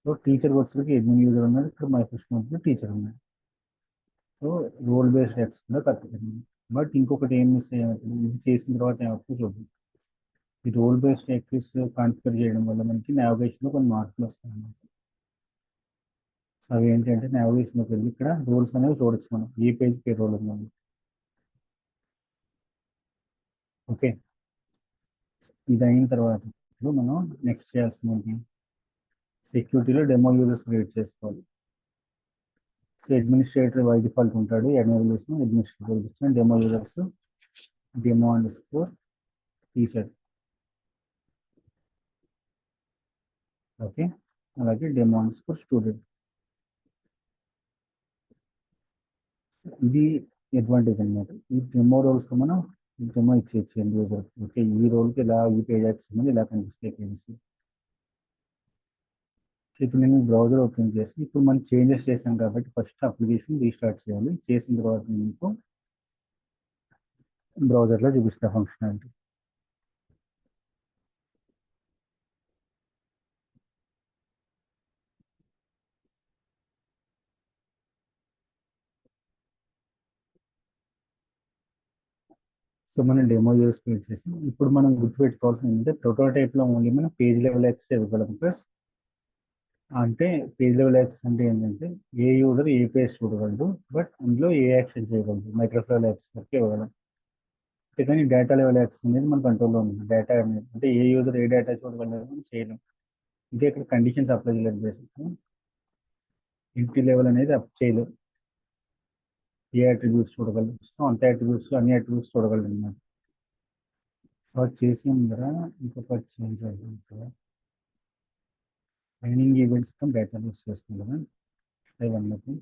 సో టీచర్ వచ్చేసరికి అడ్మిన్ యూజర్ ఉన్నాడు ఇక్కడ మై ఫస్ట్ మాడ్యూల్ టీచర్ ఉన్నాడు సో రోల్ బేస్డ్ యాక్స్ కూడా కరెక్ట్ బట్ ఇంకొకటి ఏం మిస్ అయ్యామంటే ఇది చేసిన తర్వాత ఏమవుతుందో చూద్దాం ఈ రోల్ బేస్డ్ యాక్సెస్ కాన్ఫిగర్ చేయడం వల్ల మనకి నావిగేషన్లో కొన్ని మార్పులు వస్తాయి అన్నమాట సో అవి ఏంటంటే నావిగేషన్లోకి వెళ్ళి ఇక్కడ రోల్స్ అనేవి చూడొచ్చు మనం ఏ పేజ్కి ఏ రోల్ ఉందని ఓకే ఇది అయిన తర్వాత ఇప్పుడు మనం నెక్స్ట్ చేయాల్సింది సెక్యూరిటీలో డెమో యూజర్స్ క్రియేట్ చేసుకోవాలి సో అడ్మినిస్ట్రేటర్ బై డిఫాల్ట్ ఉంటాడు ఎనేబుల్ చేసిన అడ్మినిస్ట్రేటర్ ఇచ్చిన demo users demo under score teacher okay అలాగే డెమో అండర్ స్కోర్ స్టూడెంట్ ఇది అడ్వాంటేజ్ అనమాట ఈ డెమో రోల్స్ మనం డెమో ఇచ్చేయచ్చు ఎండ్ యూజర్ ఓకే ఈ రోల్కి ఇలా ఈ పేజ్ యాక్స్ ఇలా కనిపిస్తాయి పేజెస్ ఇప్పుడు నేను బ్రౌజర్ ఓపెన్ చేసి ఇప్పుడు మనం చేంజెస్ చేసాం కాబట్టి ఫస్ట్ అప్లికేషన్ రీస్టార్ట్ చేయాలి చేసిన తర్వాత మీకు బ్రౌజర్లో చూపిస్తా ఫంక్షనాలిటీ సో మనం డెమో యూస్ క్రియేట్ చేసి ఇప్పుడు మనం గుర్తుపెట్టుకోవాల్సింది ఏంటంటే ప్రోటోటైప్లో ఓన్లీ మనం పేజ్ లెవెల్ యాక్సెస్ ఇవ్వగలం ప్లస్ అంటే పేజ్ లెవెల్ యాక్సెస్ అంటే ఏంటంటే ఏ యూజర్ ఏ పేజ్ చూడగలడు బట్ అందులో ఏ యాక్షన్ చేయగలదు మైక్రోఫ్లో యాక్సెస్ వరకు ఇవ్వగలం అంటే కానీ డేటా లెవెల్ యాక్సెస్ అనేది మన కంట్రోల్లో ఉంది డేటా అనేది అంటే ఏ యూజర్ ఏ డేటా చూడగలరు మనం చేయలేం ఇదే ఇక్కడ కండిషన్స్ అప్లై చేయలేదు బేసిక్ ఇంటి లెవెల్ అనేది అప్ చేయలేదు ఏ అట్రిబ్యూట్స్ చూడగలరు సో అంత అట్రిబ్యూట్స్ అన్ని అట్రిబ్యూట్స్ చూడగలరు అన్నమాట సో చేసి ముందర ఇంకొకటి చేంజ్ అవుతుంది కదా ట్రైనింగ్ ఈవెంట్స్ డేటా యూస్ చేసుకుంటాం ఇవన్నీ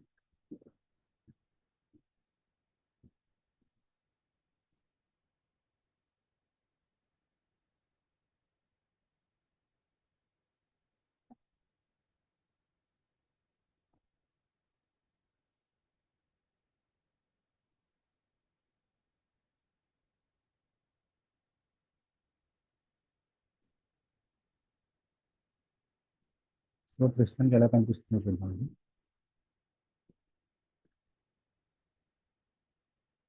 సో ప్రస్తుతానికి ఎలా కనిపిస్తుందో చూద్దాం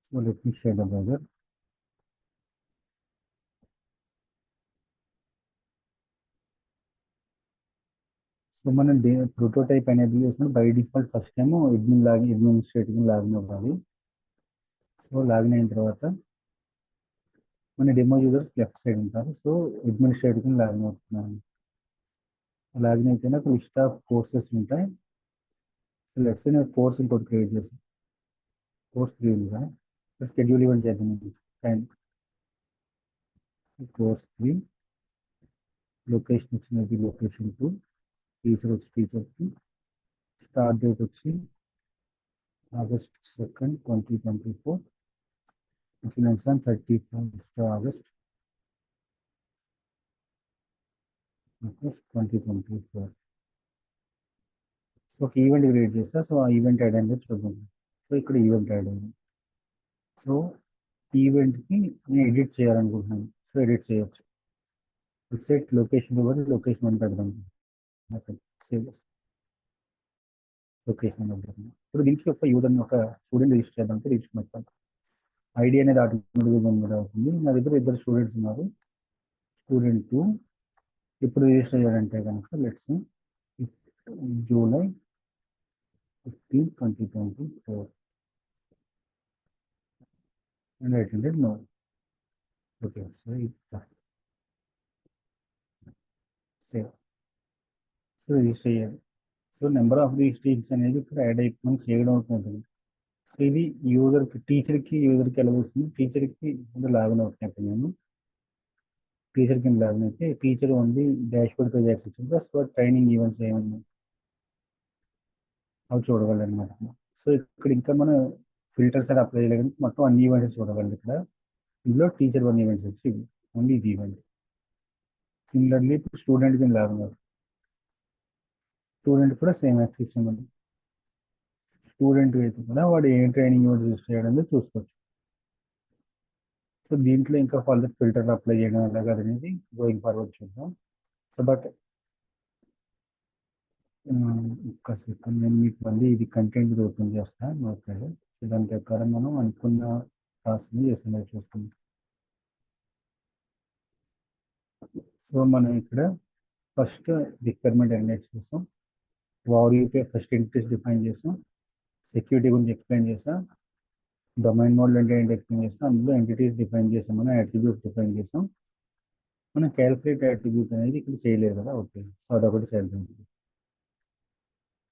so let me share the browser so మనం ప్రోటోటైప్ ఎనేబుల్ చేసినప్పుడు by default first time administrative login అవ్వాలి సో లాగిన్ అయిన తర్వాత మన డెమో యూజర్స్ లెఫ్ట్ సైడ్ ఉంటారు సో అడ్మినిస్ట్రేటివ్ లాగిన్ అవుతున్నాను లాగిన్ అయితేనే ఒక లిస్ట్ ఆఫ్ కోర్సెస్ ఉంటాయి సో లెట్స్ నేను కోర్స్ ఇంకోటి క్రియేట్ చేసాను కోర్స్ క్రియేట్గా షెడ్యూల్ ఈవెంట్ చేద్దాం టైం కోర్స్ 3 లొకేషన్ వచ్చినది లొకేషన్ 2 టీచర్ వచ్చి టీచర్ 2 స్టార్ట్ డేట్ వచ్చి August 2nd 2024 Finance on 31st August 2024 so ఒక ఈవెంట్ క్రియేట్ చేస్తా సో ఆ ఈవెంట్ యాడ్ అనేది చూద్దాం సో ఇక్కడ ఈవెంట్ యాడ్ అయింది సో ఈవెంట్కి నేను ఎడిట్ చేయాలనుకుంటున్నాను సో ఎడిట్ చేయొచ్చు వెబ్సైట్ లొకేషన్ ఇవ్వాలి, లొకేషన్ అని పెడదాం. సేవ్ లొకేషన్ అని పెడదాం. ఇప్పుడు దీనికి ఒక యూజర్ని ఒక స్టూడెంట్ రిజిస్టర్ చేద్దాం, రిజిస్టర్ పెట్టాలి. ఐడి అనేది ఆటోమేటిక్గా జనరేట్ అవుతుంది. నా దగ్గర ఇద్దరు స్టూడెంట్స్ ఉన్నారు. స్టూడెంట్ 2 ఇప్పుడు రిజిస్టర్ చేయాలంటే కనుక let's July 15, 2024 and I attended no. Okay, so save. So register చేయాలి. సో నెంబర్ ఆఫ్ రిజిస్ట్రేషన్స్ అనేది ఇక్కడ యాడ్ అయిపోయి చేయడం అవుతుంది. సో ఇది యూజర్కి యూజర్కి ఎలా వస్తుంది? టీచర్కి లాగిన్ అవుతున్నట్టు నేను టీచర్ కింద లాగిన్ అయితే teacher only dash board page access plus training events ఏమన్నా అవి చూడగలరు అనమాట. సో ఇక్కడ ఇంకా మనం ఫిల్టర్స్ అని అప్లై చేయలేదు, మొత్తం అన్ని ఈవెంట్స్ చూడగలరు. ఇక్కడ ఇందులో టీచర్ 1 ఈవెంట్స్ వచ్చి ఓన్లీ ఇది ఈవెంట్. సిమిలర్లీ ఇప్పుడు స్టూడెంట్ కింద లాగిన్ అవుతుంది. స్టూడెంట్ కూడా సేమ్ యాక్సెస్ ఉంది. స్టూడెంట్ అయితే కూడా వాడు ఏ ట్రైనింగ్ ఈవెంట్స్ యూస్ చేయడం చూసుకోవచ్చు. సో దీంట్లో ఇంకా ఫర్దర్ ఫిల్టర్ అప్లై చేయడం ఎలాగా అనేది గోయింగ్ ఫార్వర్డ్ చూద్దాం. సో బట్ ఒక్క సెకండ్, నేను మీకు మళ్ళీ ఇది కంటెంట్ ఓపెన్ చేస్తాను. ఓకే, సో దాని ప్రకారం మనం అనుకున్న టాస్క్ని చేసిన చూసుకుందాం. సో మనం ఇక్కడ ఫస్ట్ రిక్వైర్మెంట్ ఎనలైజ్ చేసాం, war UPI first interest define చేసాం, సెక్యూరిటీ గురించి ఎక్స్ప్లెయిన్ చేసాం, డొమైన్ మోడల్ అంటే ఏంటి ఎక్స్ప్లెయిన్ చేసాం, అందులో ఎంటిటీస్ డిఫైన్ చేసాం, మనం అట్రిబ్యూట్ డిఫైన్ చేసాం. మనం క్యాలిక్యులేట్ అట్రిబ్యూట్ అనేది ఇక్కడ చేయలేదు కదా. ఓకే, సో అదొకటి చేద్దాం.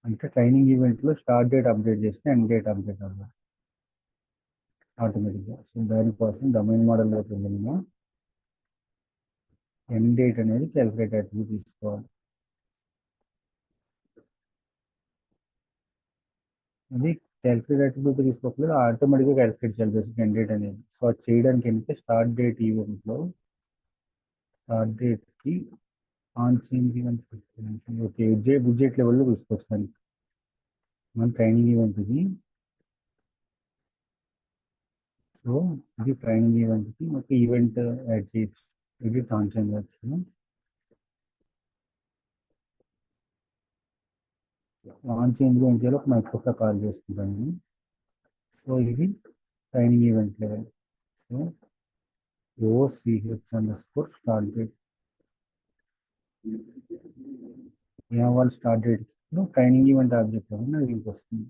అంటే ట్రైనింగ్ ఈవెంట్లో స్టార్ట్ డేట్ అప్డేట్ చేస్తే ఎండ్ డేట్ అప్డేట్ అవ్వాలి ఆటోమేటిక్గా. సో దానికోసం డొమైన్ మోడల్లోకి వెళ్ళినా ఎండ్ డేట్ అనేది క్యాలిక్యులేట్ అట్రిబ్యూట్ తీసుకోవాలి. అది క్యాలిక్యులేట్ అట్రిబ్యూట్ తీసుకోకలేదు, ఆటోమేటిక్గా క్యాలిక్యులేట్ చేయాలి బేసిక్ ఎండ్ డేట్ అనేది. సో అది చేయడానికి ఏంటంటే స్టార్ట్ డేట్ ఈవెంట్లో స్టార్ట్ డేట్కి on change event okay budget లెవెల్లో తీసుకొస్తాను. మన ట్రైనింగ్ ఈవెంట్ ఇది. సో ఇది ట్రైనింగ్ ఈవెంట్కి ఒక ఈవెంట్ యాడ్ చేయొచ్చు. ఇది ఆన్ చేంజ్ చేయొచ్చు. ఆన్ చేంజ్లో ఏం చేయాలో ఒక మైక్రోఫోన్ కాల్ చేసుకుంటాను. సో ఇది training event level. So OCH_ start date ఏమవ్వాలి? Start date training event object అని నాకు దీనికి వస్తుంది.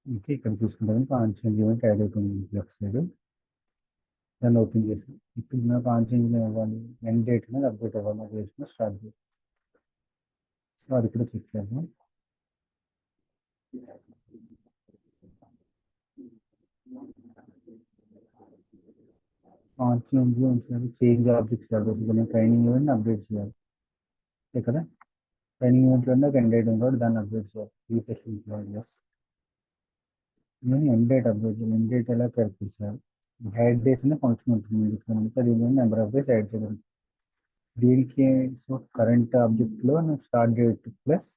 ఇంకా ఇక్కడ చూసుకుంటాను ఆన్ చేంజ్ ఈవెంట్ యాడ్ అవుతుంది లెఫ్ట్ సైడ్. దాన్ని ఓపెన్ చేసి ఇప్పుడు నాకు ఆన్ చేంజ్ ఇవ్వాలి, ఎండ్ డేట్ అనేది అప్డేట్ అవ్వాలి, నాకు వేసిన స్టార్ట్ డేట్. సో అది కూడా చెక్ చేద్దాం. ఆన్ చేంజ్ ఉంచాలి, చేంజ్ ఆబ్జెక్ట్స్ చేయాలి. బేసిక్గా నేను ట్రైనింగ్ ఈవెంట్ అప్డేట్ చేయాలి ఇక్కడ. ట్రైనింగ్ ఈవెంట్లో నాకు ఎండ్ డేట్ ఉంది, దాన్ని అప్డేట్ చేయాలి. రీఫ్రెష్ ఇంప్లాయర్స్ నేను ఎండ్ డేట్ అప్డేట్ చేయాలి. ఎండ్ డేట్ ఎలా క్యాలిక్యులేట్ చేయాలి? యాడ్ డేస్ అనే ఫంక్షన్ ఉంటుంది, అది నెంబర్ ఆఫ్ డేస్ యాడ్ చేయాలి దీనికి. సో కరెంట్ ఆబ్జెక్ట్లో నేను స్టార్ట్ డేట్ ప్లస్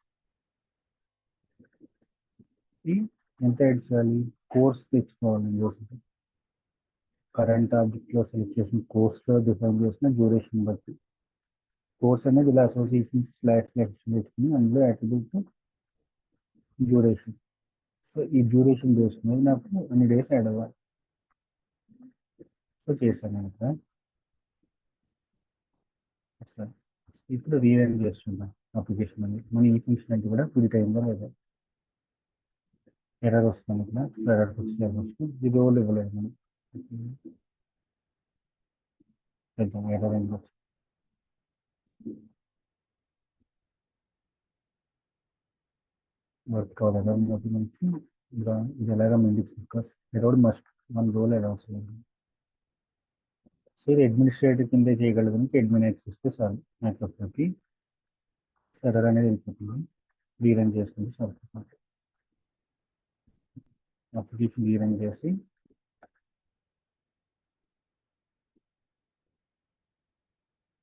ఎంత యాడ్ చేయాలి? కోర్స్ తెచ్చుకోవాలి. బేసిక్గా కరెంట్ ఆబ్జెక్ట్లో సెలెక్ట్ చేసిన కోర్స్లో డిఫైన్ చేసిన డ్యూరేషన్ బట్టి కోర్స్ అనేది ఇలా అసోసియేషన్ స్లాష్ తెచ్చుకుని అందులో అట్రిబ్యూట్ డ్యూరేషన్. సో ఈ డ్యూరేషన్ బేస్ మీద నాకు అన్ని డేస్ యాడ్ అవ్వాలి. సో చేశాను ఇక్కడ. సరే, ఇప్పుడు రీరన్ చేస్తున్నాం అప్లికేషన్ అనేది. మన ఈ ఫంక్షన్ అంటే కూడా ఫుల్ టైంలో లేదా ఎర్రర్ వస్తుంది ఇక్కడ. ఎర్రర్ వచ్చి ఇది రోల్ ఇవ్వలేదు మనం. చేద్దాం ఎర్రర్ అని వర్క్ అవ్వలేదు మనకి. ఇది ఎలాగా మెండిక్స్ బికాస్ ఎరోడ్ మస్ట్ మన రోల్ ఎలా వస్తుంది. సో ఇది అడ్మినిస్ట్రేటివ్ కింద చేయగలదు, అడ్మిన్ యాక్సెస్ ఇస్తే చాలు నెట్వర్క్కి. ఎర్రర్ అనేది వెళ్ళిపోతుంది. రీరన్ చేసుకుంటే సరిపోతుంది. అప్లికేషన్ రీరన్ చేసి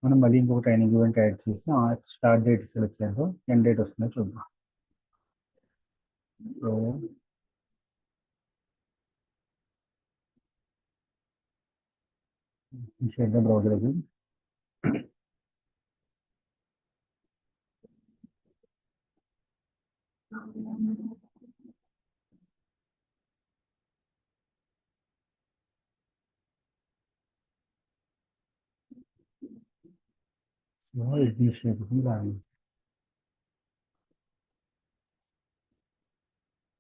మనం మళ్ళీ ఇంకొక ట్రైనింగ్ ఈవెంట్ యాడ్ చేసి స్టార్ట్ డేట్ సెలెక్ట్ చేద్దాం, ఎండ్ డేట్ వస్తుందో చూద్దాం. So share the browser again. So ఇది షేర్ రావాలి.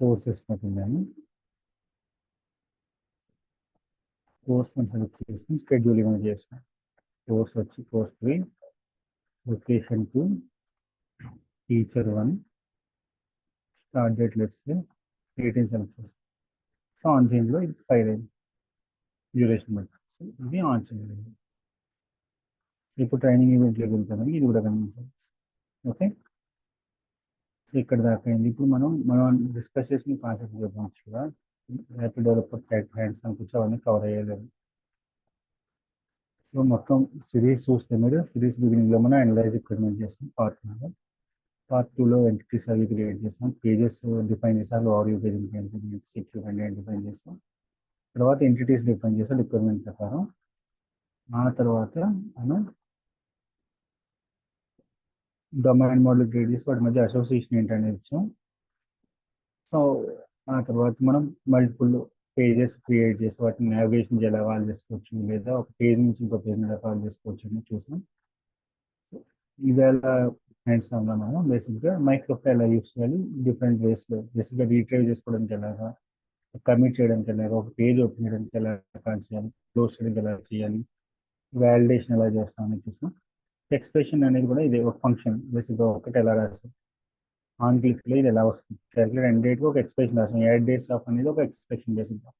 కోర్సెస్ పట్టిందని కోర్స్ మనం సెలెక్ట్ చేసుకుని షెడ్యూల్ ఇవ్వడం చేస్తాం. కోర్స్ వచ్చి course 3, location 2, teacher 1, start date let's 18 select చేస్తాం. సో ఆన్ చేంజ్లో ఇది 5 అయింది డ్యూరేషన్ బట్టి. సో ఇది ఆన్ చేయాలి. ఇప్పుడు ట్రైనింగ్ ఈవెంట్లోకి వెళ్తామని ఇది కూడా గమనించాలి. ఓకే, సో ఇక్కడ దాకా అయింది. ఇప్పుడు మనం డిస్కస్ చేసిన కాన్సెప్ట్ చెప్పవచ్చు కదా, ర్యాపిడ్ డెవలపర్ హ్యాండ్స్ అని కూర్చో అవన్నీ కవర్ అయ్యేది. సో మొత్తం సిరీస్ చూస్తే మీరు సిరీస్ బిగినింగ్లో మనం అనలైజ్ ఎక్స్పెరిమెంట్ చేస్తాం పార్ట్ 1. పార్ట్ 2లో ఎంటిటీస్ అవి క్రియేట్ చేస్తాం, పేజెస్ డిఫైన్ చేస్తాం, ఓవర్ పేజ్ సెక్యూర్ డిఫైన్ చేస్తాం. తర్వాత ఎంటిటీస్ డిఫైన్ చేస్తాం రిక్వైర్మెంట్ ప్రకారం. ఆ తర్వాత మనం డొమైన్ మోడల్ క్రియేట్ చేసి వాటి మధ్య అసోసియేషన్ ఏంటనేది ఇచ్చాం. సో ఆ తర్వాత మనం మల్టిపుల్ పేజెస్ క్రియేట్ చేసి వాటిని నావిగేషన్ ఎలా కాల్ చేసుకోవచ్చు, లేదా ఒక పేజ్ నుంచి ఇంకో పేజ్ ఎలా కాల్ చేసుకోవచ్చు అని చూసాం. ఇవాళ హ్యాండ్స్ ఆన్లో మనం బేసిక్గా మైక్రోఫ్లో ఎలా యూస్ చేయాలి, డిఫరెంట్ వేస్లో బేసిక్గా రీట్రైవ్ చేసుకోవడానికి ఎలాగా, కమిట్ చేయడానికి ఎలాగా, ఒక పేజ్ ఓపెన్ చేయడానికి ఎలా కాల్ చేయాలి, క్లోజ్ చేయడానికి ఎలా చేయాలి, వ్యాలిడేషన్ ఎలా చేస్తామని చూసాం. ఎక్స్ప్రెషన్ అనేది కూడా ఇది ఒక ఫంక్షన్, బేసిక్గా ఒకటి ఎలా రాస్తాం, ఆన్ క్లిక్లో ఇది ఎలా వస్తుంది, క్యాలిక్యులేట్ ఎండ్ డేట్కి ఒక ఎక్స్ప్రెషన్ రాస్తాం, యాడ్ డేస్ ఆఫ్ అనేది ఒక ఎక్స్ప్రెషన్ బేసిక్గా.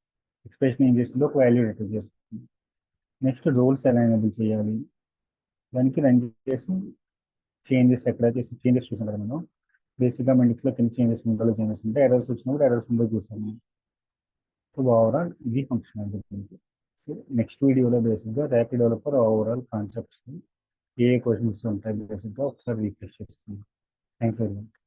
ఎక్స్ప్రెషన్ ఏం చేస్తుంది, ఒక వాల్యూ రిటర్న్ చేస్తుంది. నెక్స్ట్ రోల్స్ ఎలా ఎనేబుల్ చేయాలి, దానికి రన్ చేసి చేంజెస్ ఎక్కడ చేసి చేంజెస్ చూసాం కదా మనం. బేసిక్గా మనకి కింద చేంజెస్ ముందులో చేంజెస్ ఉంటే ఎర్రర్స్ వచ్చినప్పుడు ఎర్రర్స్ ముందు చూసాము. సో ఓవరాల్ ఇది ఫంక్షన్ అంటే. సో నెక్స్ట్ వీడియోలో బేసిక్గా ర్యాపిడ్ డెవలపర్ ఓవరాల్ కాన్సెప్ట్స్ ఏ క్వశ్చన్స్ ఉంటాయి బేసిక్గా ఒకసారి రీఫ్రెష్ చేస్తుంది. Thanks very much.